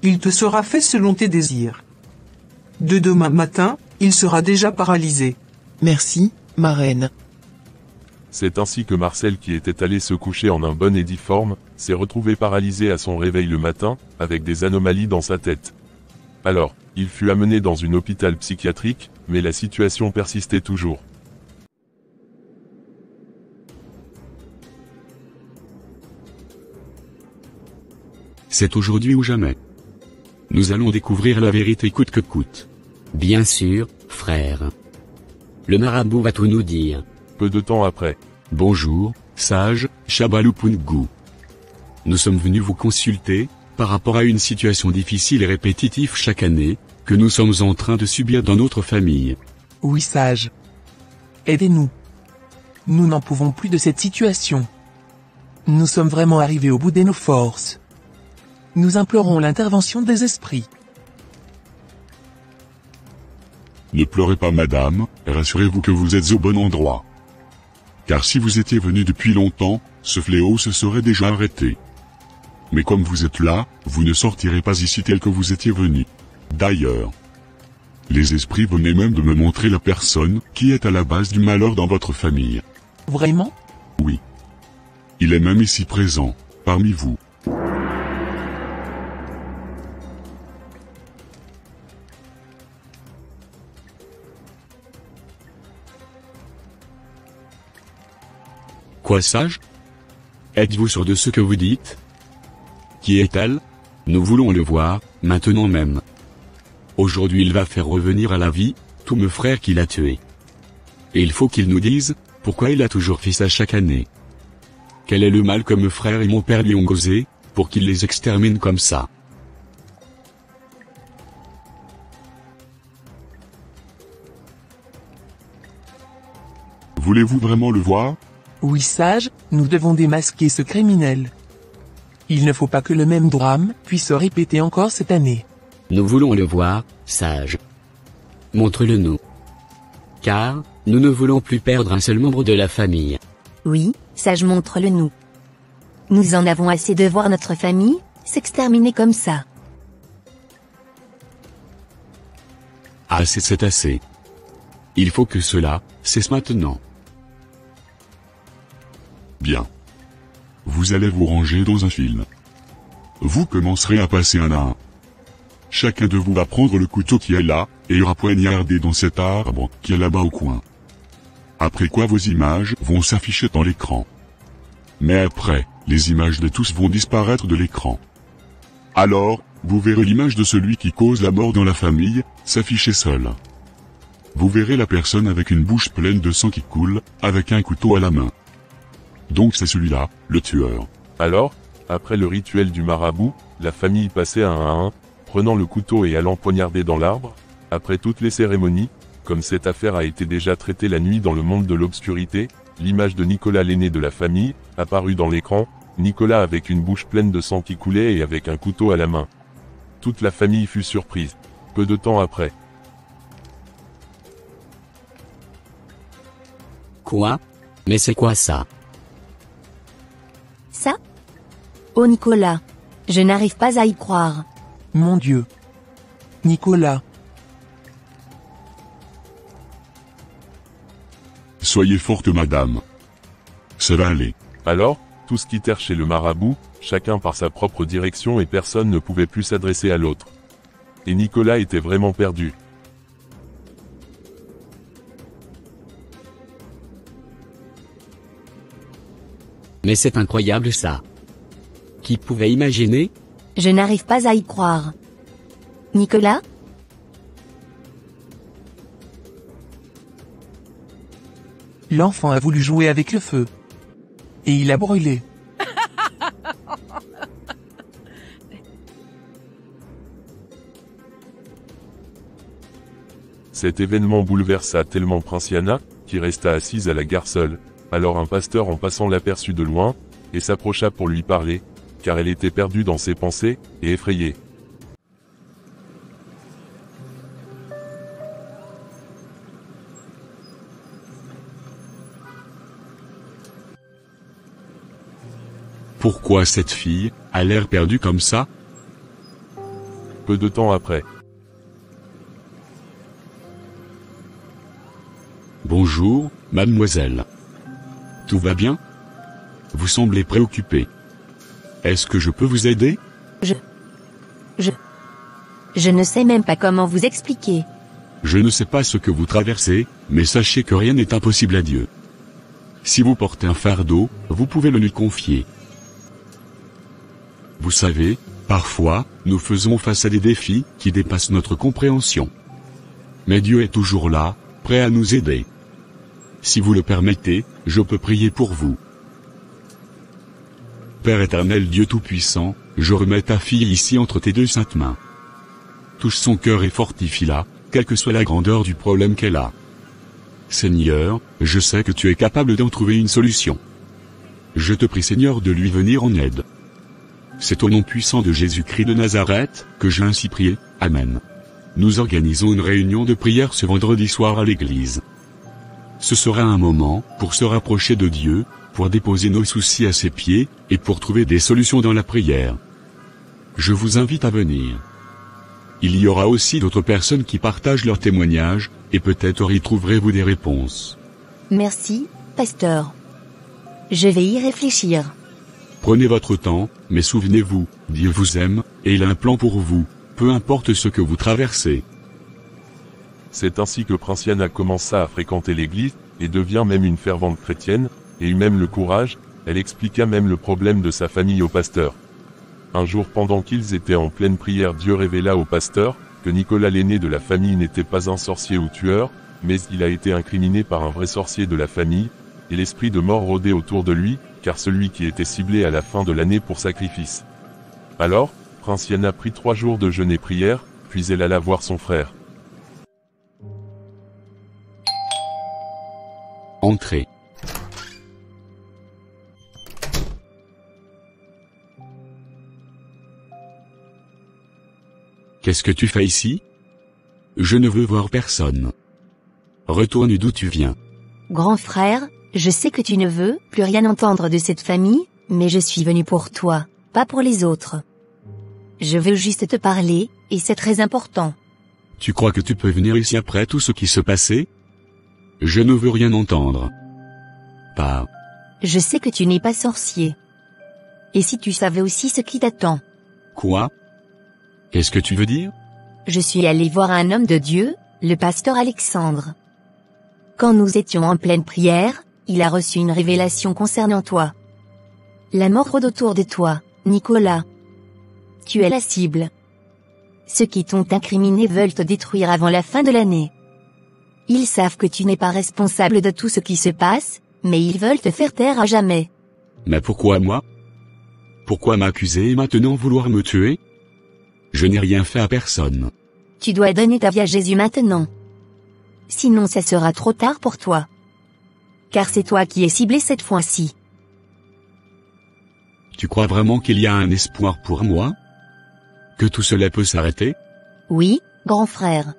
Il te sera fait selon tes désirs. De demain matin, il sera déjà paralysé. Merci, ma reine. C'est ainsi que Marcel, qui était allé se coucher en un bon et difforme, s'est retrouvé paralysé à son réveil le matin, avec des anomalies dans sa tête. Alors, il fut amené dans un hôpital psychiatrique, mais la situation persistait toujours. C'est aujourd'hui ou jamais. Nous allons découvrir la vérité coûte que coûte. Bien sûr, frère. Le marabout va tout nous dire. Peu de temps après. Bonjour, sage, Shabalupungu. Nous sommes venus vous consulter, par rapport à une situation difficile et répétitive chaque année, que nous sommes en train de subir dans notre famille. Oui, sage. Aidez-nous. Nous n'en pouvons plus de cette situation. Nous sommes vraiment arrivés au bout de nos forces. Nous implorons l'intervention des esprits. Ne pleurez pas madame, rassurez-vous que vous êtes au bon endroit. Car si vous étiez venu depuis longtemps, ce fléau se serait déjà arrêté. Mais comme vous êtes là, vous ne sortirez pas ici tel que vous étiez venu. D'ailleurs, les esprits venaient même de me montrer la personne qui est à la base du malheur dans votre famille. Vraiment? Oui. Il est même ici présent, parmi vous. Quoi, sage? Êtes-vous sûr de ce que vous dites? Qui est-elle? Nous voulons le voir, maintenant même. Aujourd'hui il va faire revenir à la vie, tous mes frères qu'il a tués. Et il faut qu'il nous dise, pourquoi il a toujours fait ça chaque année. Quel est le mal que mes frères et mon père lui ont causé, pour qu'il les extermine comme ça? Voulez-vous vraiment le voir? Oui, sage, nous devons démasquer ce criminel. Il ne faut pas que le même drame puisse se répéter encore cette année. Nous voulons le voir, sage. Montre-le-nous. Car, nous ne voulons plus perdre un seul membre de la famille. Oui, sage, montre-le-nous. Nous en avons assez de voir notre famille s'exterminer comme ça. Assez, c'est assez. Il faut que cela cesse maintenant. Bien. Vous allez vous ranger dans un fil. Vous commencerez à passer un à un. Chacun de vous va prendre le couteau qui est là, et ira poignarder dans cet arbre qui est là-bas au coin. Après quoi vos images vont s'afficher dans l'écran. Mais après, les images de tous vont disparaître de l'écran. Alors, vous verrez l'image de celui qui cause la mort dans la famille s'afficher seule. Vous verrez la personne avec une bouche pleine de sang qui coule, avec un couteau à la main. Donc c'est celui-là, le tueur. Alors, après le rituel du marabout, la famille passait un à un, prenant le couteau et allant poignarder dans l'arbre. Après toutes les cérémonies, comme cette affaire a été déjà traitée la nuit dans le monde de l'obscurité, l'image de Nicolas, l'aîné de la famille, apparut dans l'écran, Nicolas avec une bouche pleine de sang qui coulait et avec un couteau à la main. Toute la famille fut surprise. Peu de temps après. Quoi? Mais c'est quoi ça? Ça? Oh Nicolas. Je n'arrive pas à y croire. Mon Dieu. Nicolas. Soyez forte madame. Ça va aller. Alors, tous quittèrent chez le marabout, chacun par sa propre direction et personne ne pouvait plus s'adresser à l'autre. Et Nicolas était vraiment perdu. Mais c'est incroyable ça. Qui pouvait imaginer? Je n'arrive pas à y croire. Nicolas? L'enfant a voulu jouer avec le feu. Et il a brûlé. Cet événement bouleversa tellement Princiana, qui resta assise à la gare seule. Alors un pasteur en passant l'aperçut de loin, et s'approcha pour lui parler, car elle était perdue dans ses pensées, et effrayée. Pourquoi cette fille a l'air perdue comme ça? Peu de temps après. Bonjour, mademoiselle. Tout va bien? Vous semblez préoccupée. Est-ce que je peux vous aider? Je ne sais même pas comment vous expliquer. Je ne sais pas ce que vous traversez, mais sachez que rien n'est impossible à Dieu. Si vous portez un fardeau, vous pouvez le lui confier. Vous savez, parfois, nous faisons face à des défis qui dépassent notre compréhension. Mais Dieu est toujours là, prêt à nous aider. Si vous le permettez, je peux prier pour vous. Père éternel Dieu Tout-Puissant, je remets ta fille ici entre tes deux saintes mains. Touche son cœur et fortifie-la, quelle que soit la grandeur du problème qu'elle a. Seigneur, je sais que tu es capable d'en trouver une solution. Je te prie Seigneur de lui venir en aide. C'est au nom puissant de Jésus-Christ de Nazareth, que j'ai ainsi prié, Amen. Nous organisons une réunion de prière ce vendredi soir à l'église. Ce sera un moment, pour se rapprocher de Dieu, pour déposer nos soucis à ses pieds, et pour trouver des solutions dans la prière. Je vous invite à venir. Il y aura aussi d'autres personnes qui partagent leurs témoignages, et peut-être y trouverez-vous des réponses. Merci, pasteur. Je vais y réfléchir. Prenez votre temps, mais souvenez-vous, Dieu vous aime, et il a un plan pour vous, peu importe ce que vous traversez. C'est ainsi que Princiana commença à fréquenter l'église, et devient même une fervente chrétienne, et eut même le courage, elle expliqua même le problème de sa famille au pasteur. Un jour pendant qu'ils étaient en pleine prière, Dieu révéla au pasteur, que Nicolas l'aîné de la famille n'était pas un sorcier ou tueur, mais il a été incriminé par un vrai sorcier de la famille, et l'esprit de mort rôdait autour de lui, car celui qui était ciblé à la fin de l'année pour sacrifice. Alors, Princiana prit 3 jours de jeûne et prière, puis elle alla voir son frère. Entrez. Qu'est-ce que tu fais ici? Je ne veux voir personne. Retourne d'où tu viens. Grand frère, je sais que tu ne veux plus rien entendre de cette famille, mais je suis venu pour toi, pas pour les autres. Je veux juste te parler, et c'est très important. Tu crois que tu peux venir ici après tout ce qui se passait? Je ne veux rien entendre. Pas. Je sais que tu n'es pas sorcier. Et si tu savais aussi ce qui t'attend? Quoi? Qu'est-ce que tu veux dire? Je suis allé voir un homme de Dieu, le pasteur Alexandre. Quand nous étions en pleine prière, il a reçu une révélation concernant toi. La mort rôde autour de toi, Nicolas. Tu es la cible. Ceux qui t'ont incriminé veulent te détruire avant la fin de l'année. Ils savent que tu n'es pas responsable de tout ce qui se passe, mais ils veulent te faire taire à jamais. Mais pourquoi moi? Pourquoi m'accuser et maintenant vouloir me tuer? Je n'ai rien fait à personne. Tu dois donner ta vie à Jésus maintenant. Sinon ça sera trop tard pour toi. Car c'est toi qui es ciblé cette fois-ci. Tu crois vraiment qu'il y a un espoir pour moi? Que tout cela peut s'arrêter? Oui, grand frère.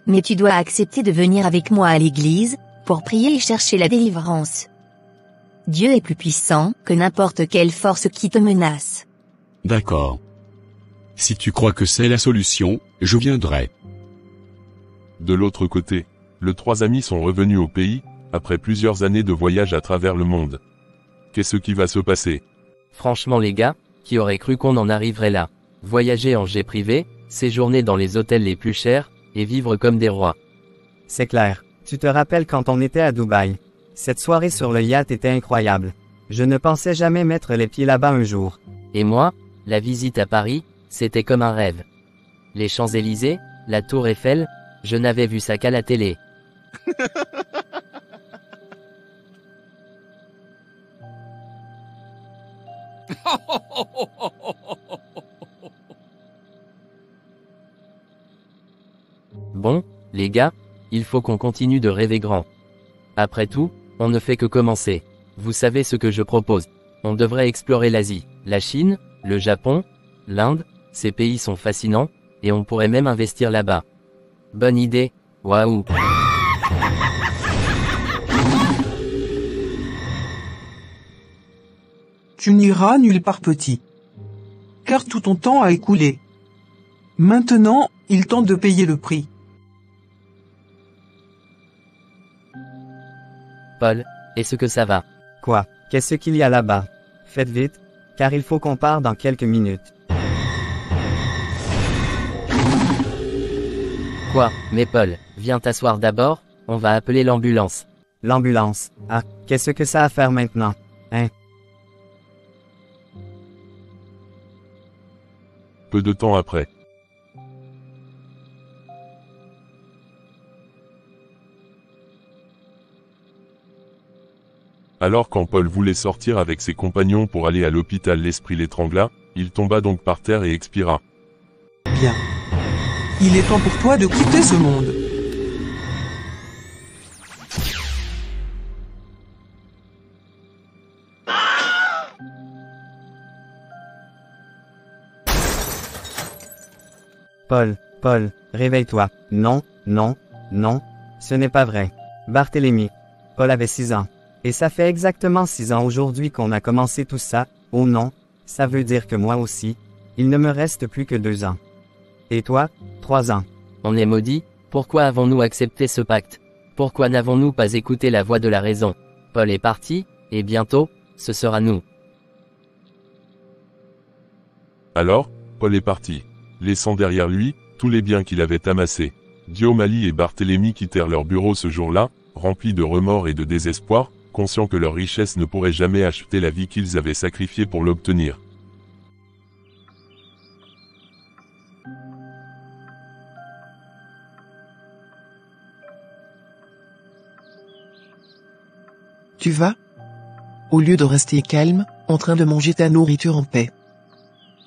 Mais tu dois accepter de venir avec moi à l'église, pour prier et chercher la délivrance. Dieu est plus puissant que n'importe quelle force qui te menace. D'accord. Si tu crois que c'est la solution, je viendrai. De l'autre côté, les 3 amis sont revenus au pays, après plusieurs années de voyage à travers le monde. Qu'est-ce qui va se passer? Franchement les gars, qui aurait cru qu'on en arriverait là? Voyager en jet privé, séjourner dans les hôtels les plus chers, et vivre comme des rois. C'est clair. Tu te rappelles quand on était à Dubaï? Cette soirée sur le yacht était incroyable. Je ne pensais jamais mettre les pieds là-bas un jour. Et moi, la visite à Paris, c'était comme un rêve. Les Champs-Élysées, la Tour Eiffel, je n'avais vu ça qu'à la télé. Bon, les gars, il faut qu'on continue de rêver grand. Après tout, on ne fait que commencer. Vous savez ce que je propose. On devrait explorer l'Asie, la Chine, le Japon, l'Inde, ces pays sont fascinants, et on pourrait même investir là-bas. Bonne idée, waouh. Tu n'iras nulle part petit. Car tout ton temps a écoulé. Maintenant, il tente de payer le prix. Paul, est-ce que ça va? Quoi? Qu'est-ce qu'il y a là-bas? Faites vite, car il faut qu'on parte dans quelques minutes. Quoi? Mais Paul, viens t'asseoir d'abord, on va appeler l'ambulance. L'ambulance. Ah, qu'est-ce que ça a à faire maintenant? Hein? Peu de temps après. Alors quand Paul voulait sortir avec ses compagnons pour aller à l'hôpital, l'esprit l'étrangla, il tomba donc par terre et expira. Bien. Il est temps pour toi de quitter ce monde. Paul, réveille-toi. Non, non, non, ce n'est pas vrai. Barthélemy. Paul avait 6 ans. Et ça fait exactement 6 ans aujourd'hui qu'on a commencé tout ça. Oh non, ça veut dire que moi aussi, il ne me reste plus que 2 ans. Et toi, 3 ans. On est maudits, pourquoi avons-nous accepté ce pacte? Pourquoi n'avons-nous pas écouté la voix de la raison? Paul est parti, et bientôt, ce sera nous. Alors, Paul est parti, laissant derrière lui tous les biens qu'il avait amassés. Diomalie et Barthélemy quittèrent leur bureau ce jour-là, remplis de remords et de désespoir, conscients que leur richesse ne pourrait jamais acheter la vie qu'ils avaient sacrifiée pour l'obtenir. Tu vas? Au lieu de rester calme, en train de manger ta nourriture en paix.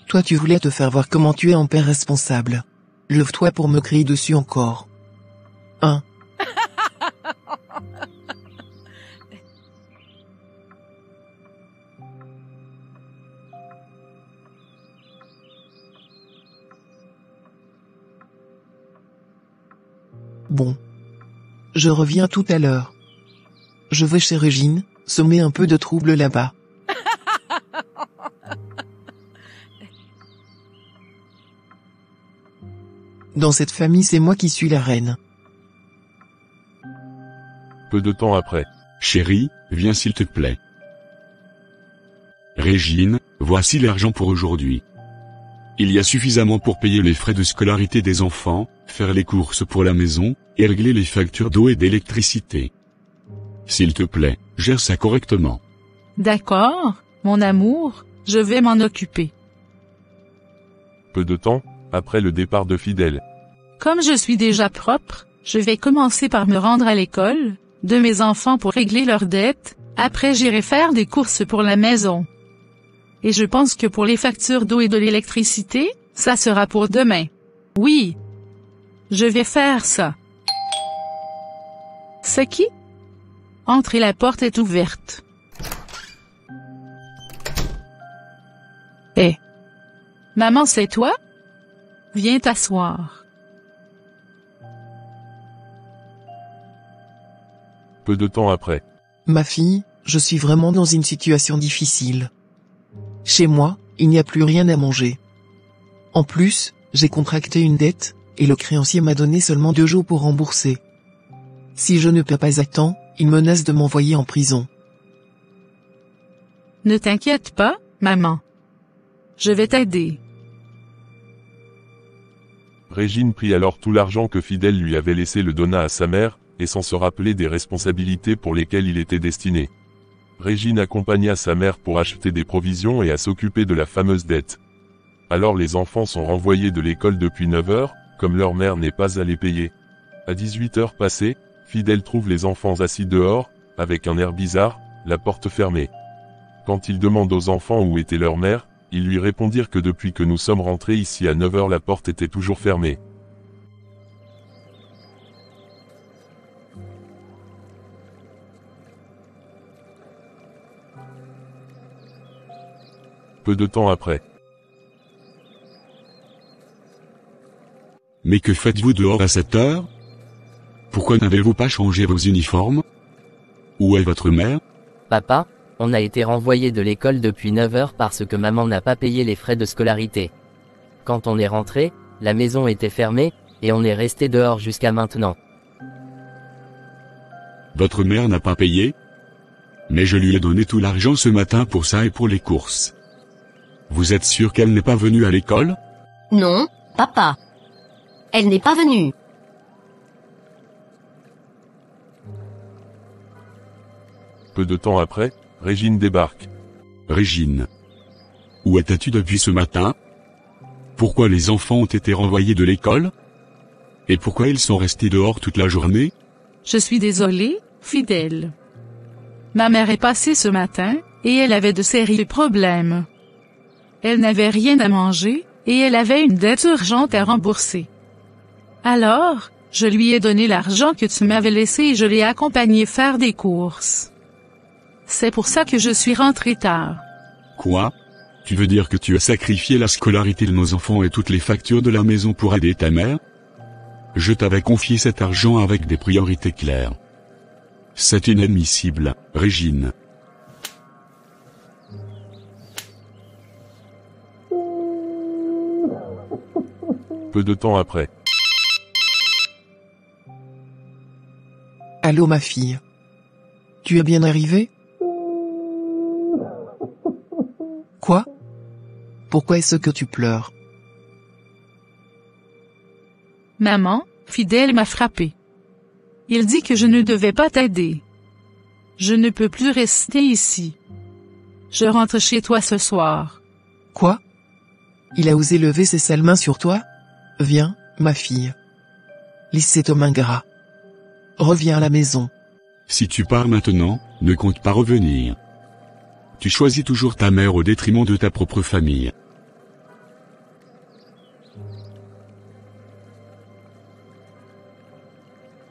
Toi tu voulais te faire voir comment tu es un père responsable. Lève-toi pour me crier dessus encore. Hein? Bon. Je reviens tout à l'heure. Je vais chez Régine, semer un peu de trouble là-bas. Dans cette famille, c'est moi qui suis la reine. Peu de temps après. Chérie, viens s'il te plaît. Régine, voici l'argent pour aujourd'hui. Il y a suffisamment pour payer les frais de scolarité des enfants, faire les courses pour la maison, et régler les factures d'eau et d'électricité. S'il te plaît, gère ça correctement. D'accord, mon amour, je vais m'en occuper. Peu de temps après le départ de Fidèle. Comme je suis déjà propre, je vais commencer par me rendre à l'école de mes enfants pour régler leurs dettes, après j'irai faire des courses pour la maison. Et je pense que pour les factures d'eau et de l'électricité, ça sera pour demain. Oui. Je vais faire ça. C'est qui? Entrez, la porte est ouverte. Hé. Maman, c'est toi? Viens t'asseoir. Peu de temps après. Ma fille, je suis vraiment dans une situation difficile. Chez moi, il n'y a plus rien à manger. En plus, j'ai contracté une dette, et le créancier m'a donné seulement 2 jours pour rembourser. Si je ne paie pas à temps, il menace de m'envoyer en prison. Ne t'inquiète pas, maman. Je vais t'aider. Régine prit alors tout l'argent que Fidèle lui avait laissé, le donna à sa mère, et sans se rappeler des responsabilités pour lesquelles il était destiné. Régine accompagna sa mère pour acheter des provisions et à s'occuper de la fameuse dette. Alors les enfants sont renvoyés de l'école depuis 9 heures, comme leur mère n'est pas à les payer. À 18 heures passées, Fidèle trouve les enfants assis dehors, avec un air bizarre, la porte fermée. Quand il demande aux enfants où était leur mère, ils lui répondirent que depuis que nous sommes rentrés ici à 9 heures la porte était toujours fermée. Peu de temps après. Mais que faites-vous dehors à cette heure? Pourquoi n'avez-vous pas changé vos uniformes? Où est votre mère? Papa, on a été renvoyé de l'école depuis 9 heures parce que maman n'a pas payé les frais de scolarité. Quand on est rentré, la maison était fermée, et on est resté dehors jusqu'à maintenant. Votre mère n'a pas payé? Mais je lui ai donné tout l'argent ce matin pour ça et pour les courses. Vous êtes sûr qu'elle n'est pas venue à l'école? Non, papa. Elle n'est pas venue. Peu de temps après, Régine débarque. Régine. Où étais-tu depuis ce matin? Pourquoi les enfants ont été renvoyés de l'école? Et pourquoi ils sont restés dehors toute la journée? Je suis désolée, Fidèle. Ma mère est passée ce matin, et elle avait de sérieux problèmes. Elle n'avait rien à manger, et elle avait une dette urgente à rembourser. Alors, je lui ai donné l'argent que tu m'avais laissé et je l'ai accompagnée faire des courses. C'est pour ça que je suis rentrée tard. Quoi? Tu veux dire que tu as sacrifié la scolarité de nos enfants et toutes les factures de la maison pour aider ta mère? Je t'avais confié cet argent avec des priorités claires. C'est inadmissible, Régine. Peu de temps après. Allô ma fille. Tu es bien arrivée? Quoi? Pourquoi est-ce que tu pleures? Maman, Fidèle m'a frappé. Il dit que je ne devais pas t'aider. Je ne peux plus rester ici. Je rentre chez toi ce soir. Quoi? Il a osé lever ses sales mains sur toi? Viens, ma fille. Lisse cet homme ingrat. Reviens à la maison. Si tu pars maintenant, ne compte pas revenir. Tu choisis toujours ta mère au détriment de ta propre famille.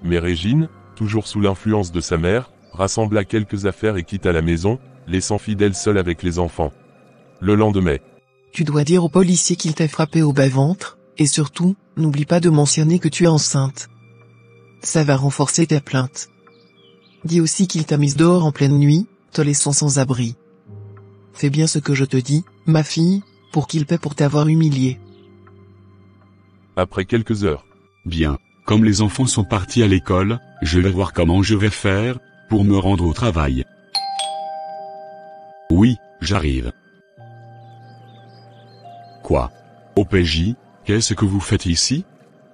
Mais Régine, toujours sous l'influence de sa mère, rassembla quelques affaires et quitta la maison, laissant Fidèle seule avec les enfants. Le lendemain. Tu dois dire au policier qu'il t'a frappé au bas-ventre, et surtout, n'oublie pas de mentionner que tu es enceinte. Ça va renforcer ta plainte. Dis aussi qu'il t'a mise dehors en pleine nuit, te laissant sans abri. Fais bien ce que je te dis, ma fille, pour qu'il paie pour t'avoir humiliée. Après quelques heures. Bien, comme les enfants sont partis à l'école, je vais voir comment je vais faire, pour me rendre au travail. Oui, j'arrive. Quoi? OPJ, qu'est-ce que vous faites ici?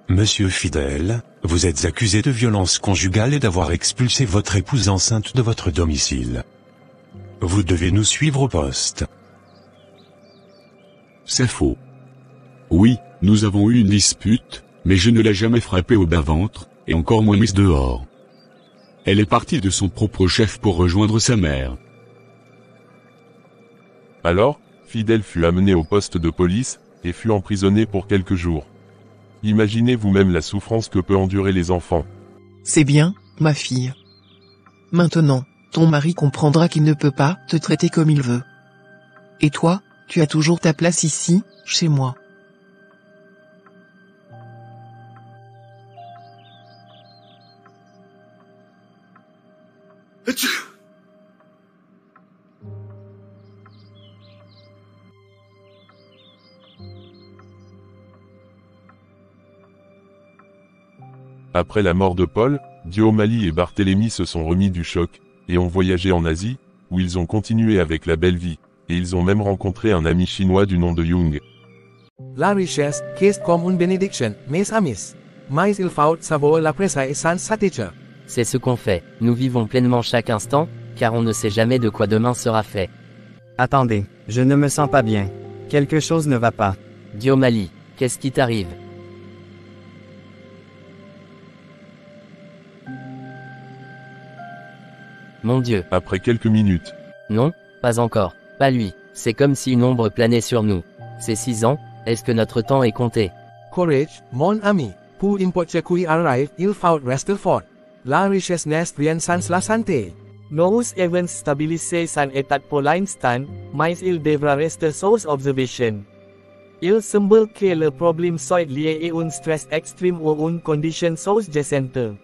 Monsieur Fidèle, vous êtes accusé de violence conjugale et d'avoir expulsé votre épouse enceinte de votre domicile. Vous devez nous suivre au poste. C'est faux. Oui, nous avons eu une dispute, mais je ne l'ai jamais frappée au bas-ventre, et encore moins mise dehors. Elle est partie de son propre chef pour rejoindre sa mère. Alors, Fidèle fut amené au poste de police, et fut emprisonné pour quelques jours. Imaginez vous-même la souffrance que peut endurer les enfants. C'est bien, ma fille. Maintenant, ton mari comprendra qu'il ne peut pas te traiter comme il veut. Et toi, tu as toujours ta place ici, chez moi. Après la mort de Paul, Diomalie et Barthélemy se sont remis du choc, et ont voyagé en Asie, où ils ont continué avec la belle vie, et ils ont même rencontré un ami chinois du nom de Young. La richesse, qu'est comme une bénédiction, mes amis. Mais il faut savoir l'apprécier sans s'attirer. C'est ce qu'on fait, nous vivons pleinement chaque instant, car on ne sait jamais de quoi demain sera fait. Attendez, je ne me sens pas bien. Quelque chose ne va pas. Diomalie, qu'est-ce qui t'arrive? Mon Dieu. Après quelques minutes. Non, pas encore, pas lui. C'est comme si une ombre planait sur nous. C'est 6 ans, est-ce que notre temps est compté? Courage, mon ami. Peu importe qui arrive, il faut rester fort. La richesse n'est rien sans la santé. Nous events stabilisation etat Poleinstan, mais il devra rester sous observation. Il semble que le problème soit lié à un stress extrême ou une condition sous-jacente.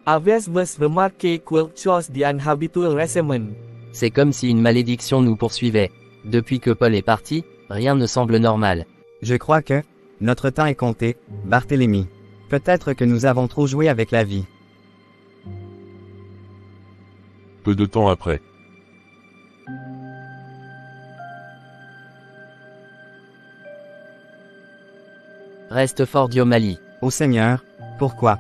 Avez-vous remarqué quelque chose d'inhabituel récemment? C'est comme si une malédiction nous poursuivait. Depuis que Paul est parti, rien ne semble normal. Je crois que notre temps est compté, Barthélemy. Peut-être que nous avons trop joué avec la vie. Peu de temps après. Reste fort Diomali. Ô Seigneur, pourquoi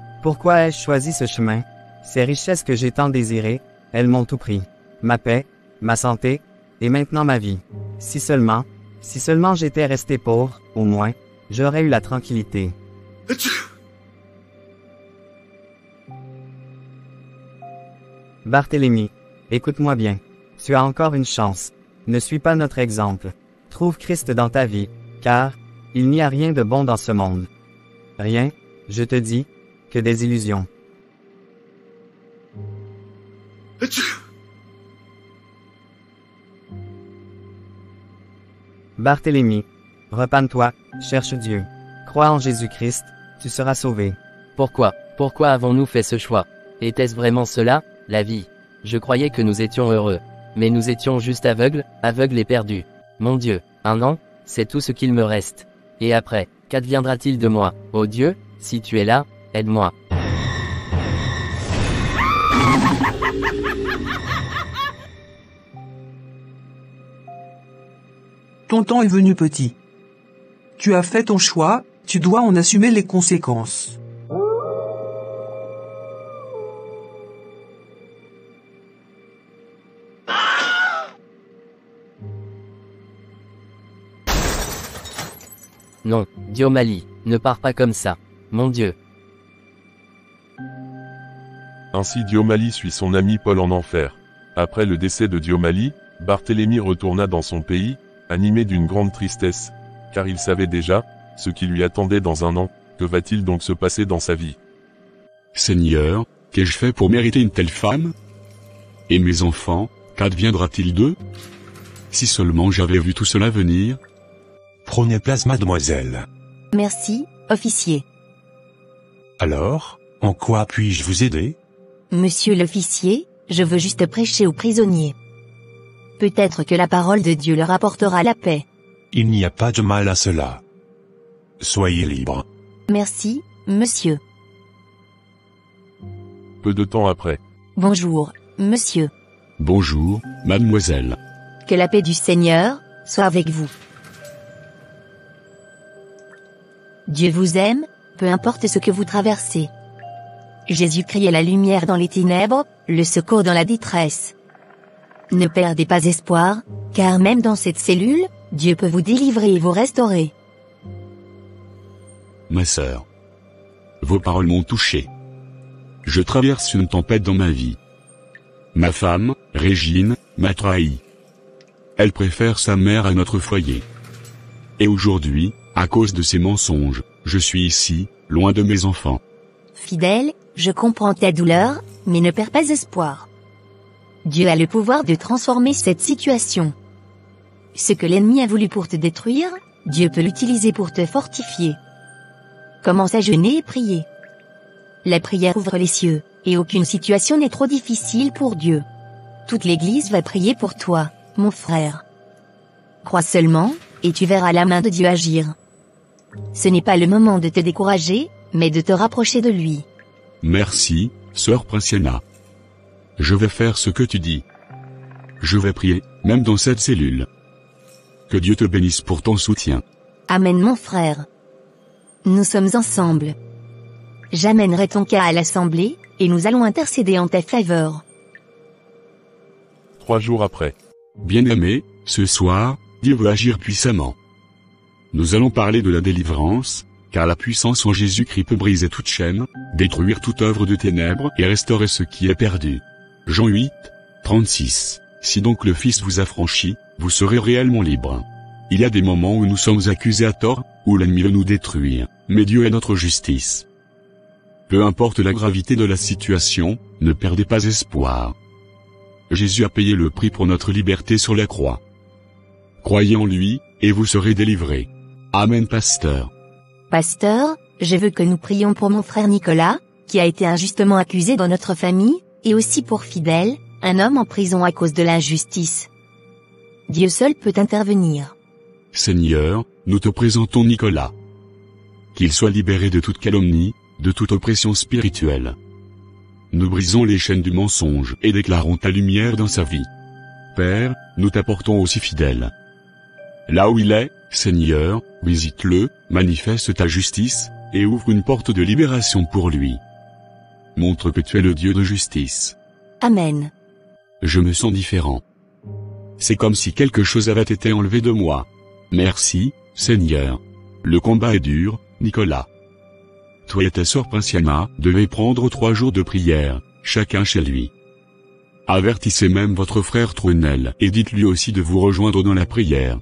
ai-je choisi ce chemin? Ces richesses que j'ai tant désirées, elles m'ont tout pris. Ma paix, ma santé, et maintenant ma vie. Si seulement j'étais resté pauvre, au moins, j'aurais eu la tranquillité. Barthélemy, écoute-moi bien. Tu as encore une chance. Ne suis pas notre exemple. Trouve Christ dans ta vie, car il n'y a rien de bon dans ce monde. Rien, je te dis, que des illusions. Barthélemy, repens-toi, cherche Dieu. Crois en Jésus-Christ, tu seras sauvé. Pourquoi avons-nous fait ce choix? Était-ce vraiment cela, la vie? Je croyais que nous étions heureux. Mais nous étions juste aveugles et perdus. Mon Dieu, 1 an, c'est tout ce qu'il me reste. Et après, qu'adviendra-t-il de moi? Ô Dieu, si tu es là, aide-moi. Ton temps est venu, petit. Tu as fait ton choix, tu dois en assumer les conséquences. Non, Diomali, ne pars pas comme ça. Mon Dieu. Ainsi Diomali suit son ami Paul en enfer. Après le décès de Diomali, Barthélemy retourna dans son pays, animé d'une grande tristesse, car il savait déjà ce qui lui attendait dans 1 an. Que va-t-il donc se passer dans sa vie? Seigneur, qu'ai-je fait pour mériter une telle femme? Et mes enfants, qu'adviendra-t-il d'eux? Si seulement j'avais vu tout cela venir. Prenez place, mademoiselle. Merci, officier. Alors, en quoi puis-je vous aider? Monsieur l'officier, je veux juste prêcher aux prisonniers. Peut-être que la parole de Dieu leur apportera la paix. Il n'y a pas de mal à cela. Soyez libre. Merci, monsieur. Peu de temps après. Bonjour, monsieur. Bonjour, mademoiselle. Que la paix du Seigneur soit avec vous. Dieu vous aime, peu importe ce que vous traversez. Jésus-Christ est la lumière dans les ténèbres, le secours dans la détresse. Ne perdez pas espoir, car même dans cette cellule, Dieu peut vous délivrer et vous restaurer. Ma sœur, vos paroles m'ont touché. Je traverse une tempête dans ma vie. Ma femme, Régine, m'a trahi. Elle préfère sa mère à notre foyer. Et aujourd'hui, à cause de ces mensonges, je suis ici, loin de mes enfants. Fidèle, je comprends ta douleur, mais ne perds pas espoir. Dieu a le pouvoir de transformer cette situation. Ce que l'ennemi a voulu pour te détruire, Dieu peut l'utiliser pour te fortifier. Commence à jeûner et prier. La prière ouvre les cieux, et aucune situation n'est trop difficile pour Dieu. Toute l'Église va prier pour toi, mon frère. Crois seulement, et tu verras la main de Dieu agir. Ce n'est pas le moment de te décourager, mais de te rapprocher de lui. Merci, sœur Princiana. Je vais faire ce que tu dis. Je vais prier, même dans cette cellule. Que Dieu te bénisse pour ton soutien. Amen mon frère. Nous sommes ensemble. J'amènerai ton cas à l'assemblée, et nous allons intercéder en ta faveur. 3 jours après. Bien-aimé, ce soir, Dieu veut agir puissamment. Nous allons parler de la délivrance, car la puissance en Jésus-Christ peut briser toute chaîne, détruire toute œuvre de ténèbres et restaurer ce qui est perdu. Jean 8, 36. Si donc le Fils vous affranchit, vous serez réellement libre. Il y a des moments où nous sommes accusés à tort, où l'ennemi veut nous détruire, mais Dieu est notre justice. Peu importe la gravité de la situation, ne perdez pas espoir. Jésus a payé le prix pour notre liberté sur la croix. Croyez en lui, et vous serez délivrés. Amen, pasteur. Pasteur, je veux que nous prions pour mon frère Nicolas, qui a été injustement accusé dans notre famille, et aussi pour Fidèle, un homme en prison à cause de l'injustice. Dieu seul peut intervenir. Seigneur, nous te présentons Nicolas. Qu'il soit libéré de toute calomnie, de toute oppression spirituelle. Nous brisons les chaînes du mensonge et déclarons ta lumière dans sa vie. Père, nous t'apportons aussi Fidèle. Là où il est, Seigneur, visite-le, manifeste ta justice, et ouvre une porte de libération pour lui. Montre que tu es le Dieu de justice. Amen. Je me sens différent. C'est comme si quelque chose avait été enlevé de moi. Merci, Seigneur. Le combat est dur, Nicolas. Toi et ta sœur Princiana devez prendre 3 jours de prière, chacun chez lui. Avertissez même votre frère Trunel et dites-lui aussi de vous rejoindre dans la prière.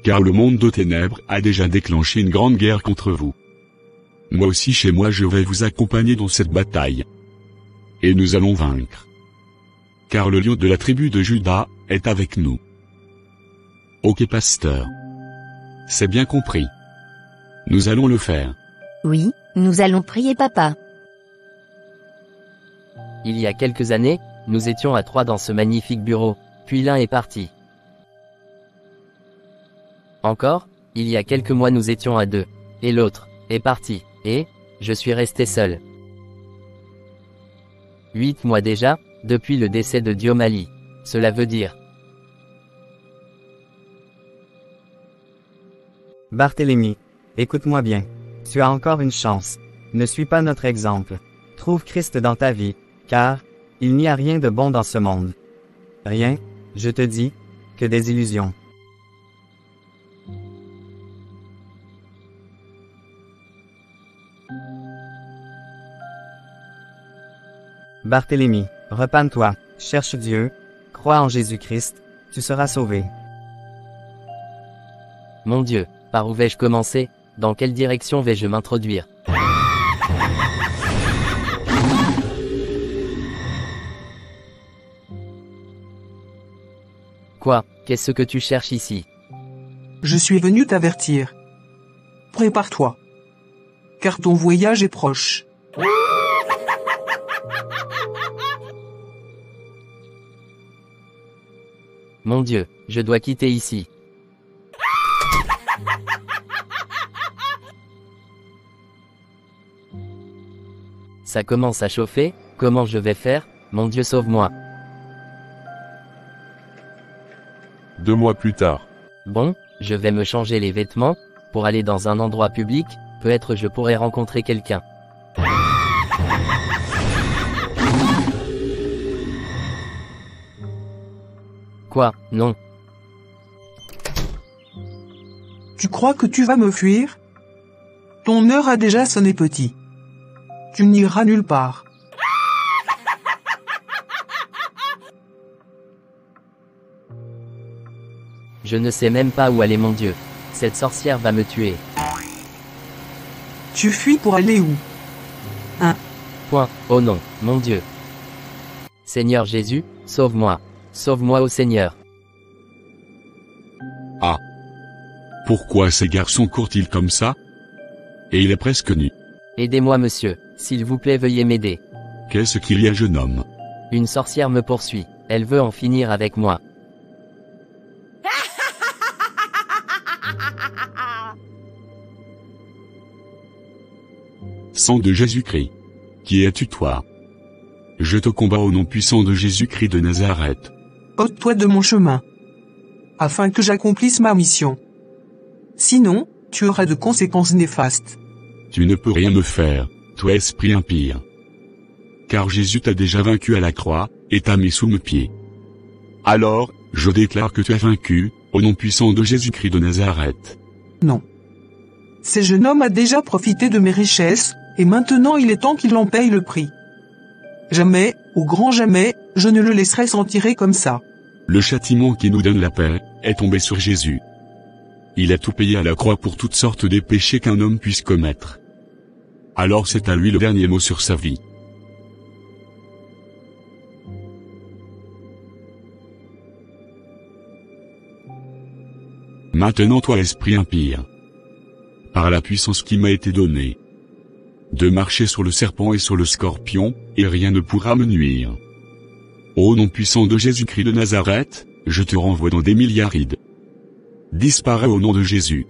Car le monde de ténèbres a déjà déclenché une grande guerre contre vous. Moi aussi chez moi je vais vous accompagner dans cette bataille. Et nous allons vaincre. Car le lion de la tribu de Juda est avec nous. Ok pasteur. C'est bien compris. Nous allons le faire. Oui, nous allons prier papa. Il y a quelques années, nous étions à 3 dans ce magnifique bureau, puis l'un est parti. Encore, il y a quelques mois nous étions à 2, et l'autre est parti, et je suis resté seul. 8 mois déjà, depuis le décès de Diomali. Cela veut dire. Barthélemy, écoute-moi bien. Tu as encore une chance. Ne suis pas notre exemple. Trouve Christ dans ta vie, car il n'y a rien de bon dans ce monde. Rien, je te dis, que des illusions. Barthélemy, repens-toi, cherche Dieu, crois en Jésus-Christ, tu seras sauvé. Mon Dieu, par où vais-je commencer? Dans quelle direction vais-je m'introduire? Quoi? Qu'est-ce que tu cherches ici? Je suis venu t'avertir. Prépare-toi. Car ton voyage est proche. Mon Dieu, je dois quitter ici. Ça commence à chauffer, comment je vais faire? Mon Dieu sauve-moi. 2 mois plus tard. Bon, je vais me changer les vêtements, pour aller dans un endroit public, peut-être je pourrai rencontrer quelqu'un. Quoi? Non. Tu crois que tu vas me fuir? Ton heure a déjà sonné petit. Tu n'iras nulle part. Je ne sais même pas où aller mon Dieu. Cette sorcière va me tuer. Tu fuis pour aller où? Point. Oh non, mon Dieu. Seigneur Jésus, sauve-moi. Sauve-moi ô Seigneur. Ah. Pourquoi ces garçons courent-ils comme ça? Et il est presque nu. Aidez-moi monsieur, s'il vous plaît veuillez m'aider. Qu'est-ce qu'il y a jeune homme? Une sorcière me poursuit, elle veut en finir avec moi. Sang de Jésus-Christ. Qui es-tu toi? Je te combats au nom puissant de Jésus-Christ de Nazareth. Ôte-toi de mon chemin. Afin que j'accomplisse ma mission. Sinon, tu auras de conséquences néfastes. Tu ne peux rien me faire, toi esprit impie. Car Jésus t'a déjà vaincu à la croix, et t'a mis sous mes pieds. Alors, je déclare que tu es vaincu, au nom puissant de Jésus-Christ de Nazareth. Non. Ce jeune homme a déjà profité de mes richesses, et maintenant il est temps qu'il en paye le prix. Jamais, au grand jamais, je ne le laisserai s'en tirer comme ça. Le châtiment qui nous donne la paix, est tombé sur Jésus. Il a tout payé à la croix pour toutes sortes des péchés qu'un homme puisse commettre. Alors c'est à lui le dernier mot sur sa vie. Maintenant toi esprit impie, par la puissance qui m'a été donnée, de marcher sur le serpent et sur le scorpion, et rien ne pourra me nuire. Ô nom puissant de Jésus-Christ de Nazareth, je te renvoie dans des milliarides. Disparais au nom de Jésus.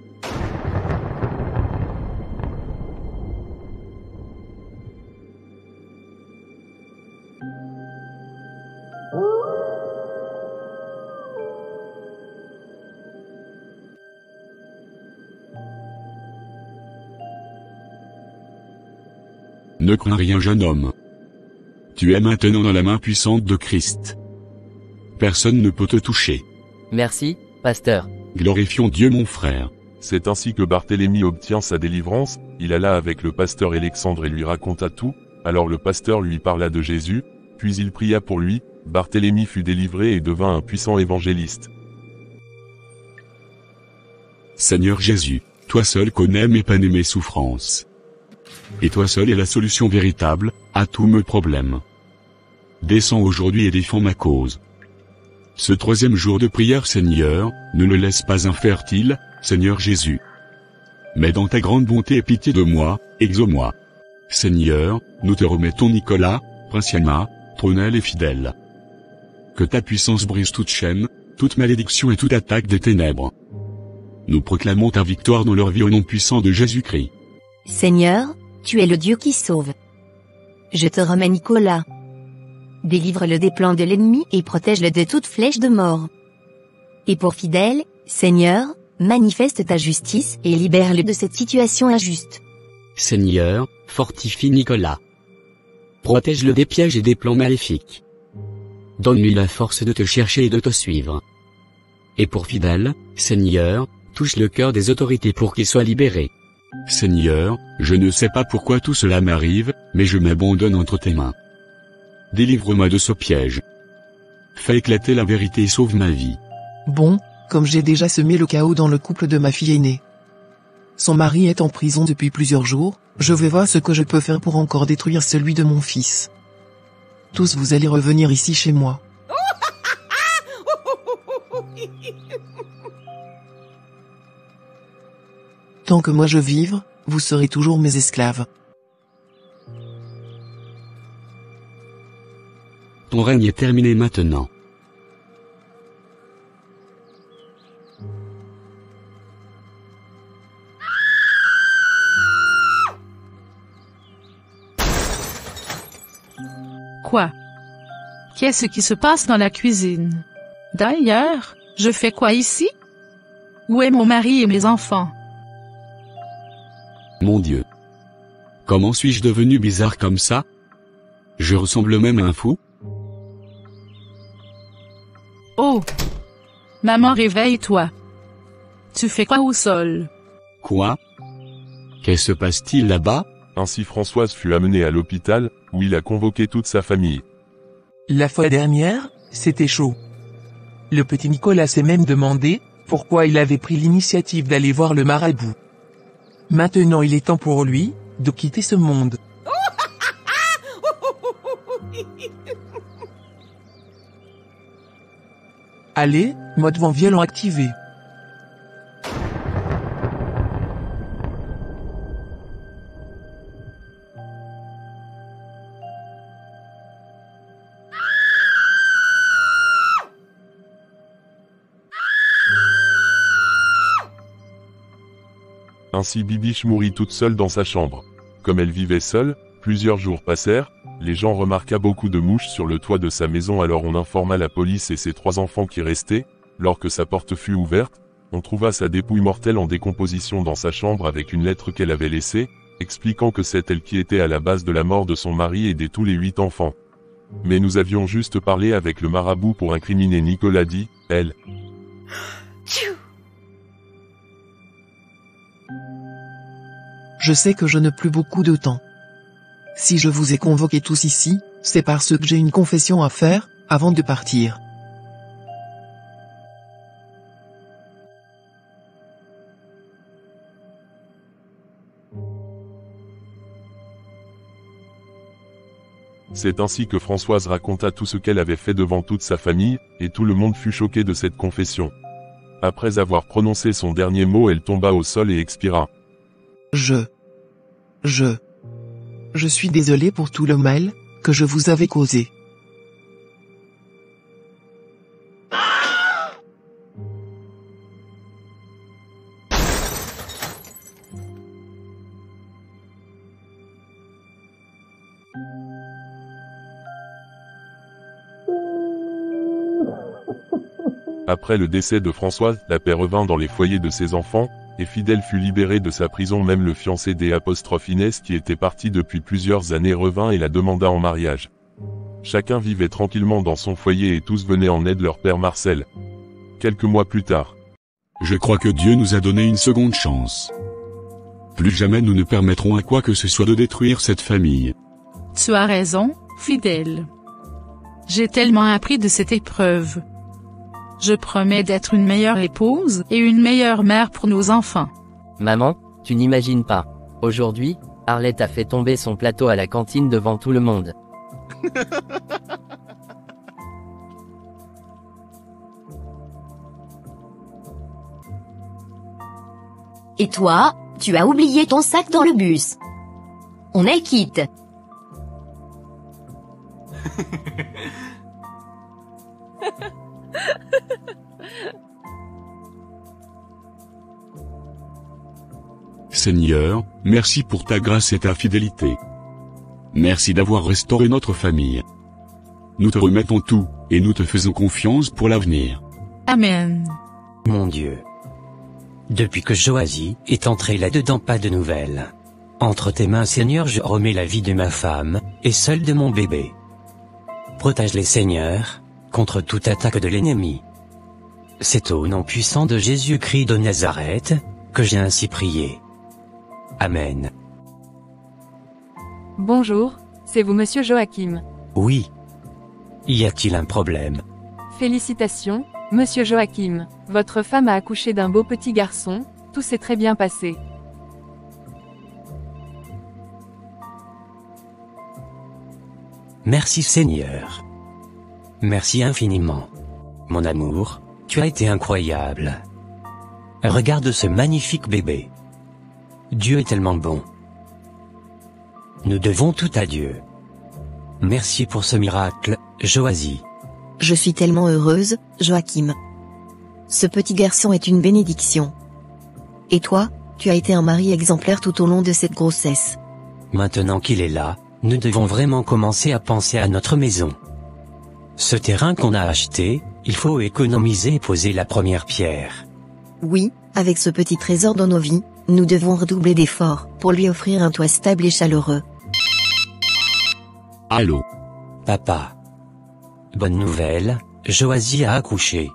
Ne crains rien jeune homme. Tu es maintenant dans la main puissante de Christ. Personne ne peut te toucher. Merci, pasteur. Glorifions Dieu mon frère. C'est ainsi que Barthélemy obtient sa délivrance, il alla avec le pasteur Alexandre et lui raconta tout, alors le pasteur lui parla de Jésus, puis il pria pour lui, Barthélemy fut délivré et devint un puissant évangéliste. Seigneur Jésus, toi seul connais mes peines et mes souffrances. Et toi seul est la solution véritable, à tous mes problèmes. Descends aujourd'hui et défends ma cause. Ce troisième jour de prière Seigneur, ne le laisse pas infertile, Seigneur Jésus. Mais dans ta grande bonté et pitié de moi, exauce-moi. Seigneur, nous te remettons Nicolas, Princiana, Tronel et Fidèle. Que ta puissance brise toute chaîne, toute malédiction et toute attaque des ténèbres. Nous proclamons ta victoire dans leur vie au nom puissant de Jésus-Christ. Seigneur, tu es le Dieu qui sauve. Je te remets Nicolas. Délivre-le des plans de l'ennemi et protège-le de toute flèche de mort. Et pour Fidèle, Seigneur, manifeste ta justice et libère-le de cette situation injuste. Seigneur, fortifie Nicolas. Protège-le des pièges et des plans maléfiques. Donne-lui la force de te chercher et de te suivre. Et pour Fidèle, Seigneur, touche le cœur des autorités pour qu'il soit libéré. Seigneur, je ne sais pas pourquoi tout cela m'arrive, mais je m'abandonne entre tes mains. Délivre-moi de ce piège. Fais éclater la vérité et sauve ma vie. Bon, comme j'ai déjà semé le chaos dans le couple de ma fille aînée. Son mari est en prison depuis plusieurs jours, je vais voir ce que je peux faire pour encore détruire celui de mon fils. Tous vous allez revenir ici chez moi. Tant que moi je vive, vous serez toujours mes esclaves. Ton règne est terminé maintenant. Quoi? Qu'est-ce qui se passe dans la cuisine? D'ailleurs, je fais quoi ici? Où est mon mari et mes enfants? Mon Dieu. Comment suis-je devenu bizarre comme ça? Je ressemble même à un fou? Oh! Maman, réveille-toi. Tu fais quoi au sol? Quoi? Qu'est-ce se passe-t-il là-bas? Ainsi Françoise fut amenée à l'hôpital, où il a convoqué toute sa famille. La fois dernière, c'était chaud. Le petit Nicolas s'est même demandé pourquoi il avait pris l'initiative d'aller voir le marabout. Maintenant il est temps pour lui de quitter ce monde. Allez, mode vent violent activé. Ainsi Bibiche mourut toute seule dans sa chambre. Comme elle vivait seule, plusieurs jours passèrent, les gens remarquaient beaucoup de mouches sur le toit de sa maison, alors on informa la police et ses 3 enfants qui restaient. Lorsque sa porte fut ouverte, on trouva sa dépouille mortelle en décomposition dans sa chambre avec une lettre qu'elle avait laissée, expliquant que c'est elle qui était à la base de la mort de son mari et de tous les 8 enfants. Mais nous avions juste parlé avec le marabout pour incriminer Nicolas, dit elle. Je sais que je n'ai plus beaucoup de temps. Si je vous ai convoqués tous ici, c'est parce que j'ai une confession à faire, avant de partir. C'est ainsi que Françoise raconta tout ce qu'elle avait fait devant toute sa famille, et tout le monde fut choqué de cette confession. Après avoir prononcé son dernier mot, elle tomba au sol et expira. Je suis désolé pour tout le mal que je vous avais causé. Après le décès de Françoise, la paix revint dans les foyers de ses enfants, et Fidèle fut libéré de sa prison. Même le fiancé d'Inès qui était parti depuis plusieurs années revint et la demanda en mariage. Chacun vivait tranquillement dans son foyer et tous venaient en aide leur père Marcel. Quelques mois plus tard. Je crois que Dieu nous a donné une seconde chance. Plus jamais nous ne permettrons à quoi que ce soit de détruire cette famille. Tu as raison, Fidèle. J'ai tellement appris de cette épreuve. Je promets d'être une meilleure épouse et une meilleure mère pour nos enfants. Maman, tu n'imagines pas. Aujourd'hui, Arlette a fait tomber son plateau à la cantine devant tout le monde. Et toi, tu as oublié ton sac dans le bus. On est quitte. Seigneur, merci pour ta grâce et ta fidélité. Merci d'avoir restauré notre famille. Nous te remettons tout, et nous te faisons confiance pour l'avenir. Amen. Mon Dieu. Depuis que Joasie est entrée là-dedans, pas de nouvelles. Entre tes mains, Seigneur, je remets la vie de ma femme, et celle de mon bébé. Protège-les, Seigneur, contre toute attaque de l'ennemi. C'est au nom puissant de Jésus-Christ de Nazareth, que j'ai ainsi prié. Amen. Bonjour, c'est vous monsieur Joachim. Oui. Y a-t-il un problème? Félicitations, monsieur Joachim. Votre femme a accouché d'un beau petit garçon, tout s'est très bien passé. Merci Seigneur. Merci infiniment. Mon amour, tu as été incroyable. Regarde ce magnifique bébé. Dieu est tellement bon. Nous devons tout à Dieu. Merci pour ce miracle, Joasie. Je suis tellement heureuse, Joachim. Ce petit garçon est une bénédiction. Et toi, tu as été un mari exemplaire tout au long de cette grossesse. Maintenant qu'il est là, nous devons vraiment commencer à penser à notre maison. Ce terrain qu'on a acheté, il faut économiser et poser la première pierre. Oui, avec ce petit trésor dans nos vies, nous devons redoubler d'efforts pour lui offrir un toit stable et chaleureux. Allô? Papa. Bonne nouvelle, Joasie a accouché.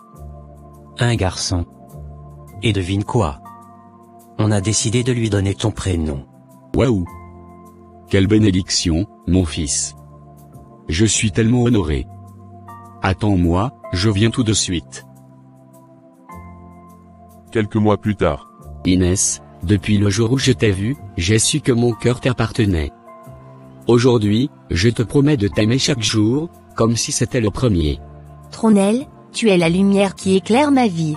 Un garçon. Et devine quoi? On a décidé de lui donner ton prénom. Waouh! Quelle bénédiction, mon fils. Je suis tellement honoré. Attends-moi, je viens tout de suite. Quelques mois plus tard. Inès, depuis le jour où je t'ai vue, j'ai su que mon cœur t'appartenait. Aujourd'hui, je te promets de t'aimer chaque jour, comme si c'était le premier. Tronel, tu es la lumière qui éclaire ma vie.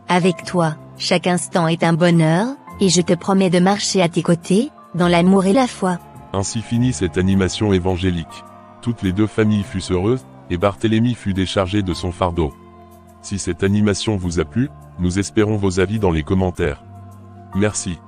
Avec toi, chaque instant est un bonheur, et je te promets de marcher à tes côtés, dans l'amour et la foi. Ainsi finit cette animation évangélique. Toutes les deux familles fussent heureuses, et Barthélemy fut déchargé de son fardeau. Si cette animation vous a plu, nous espérons vos avis dans les commentaires. Merci.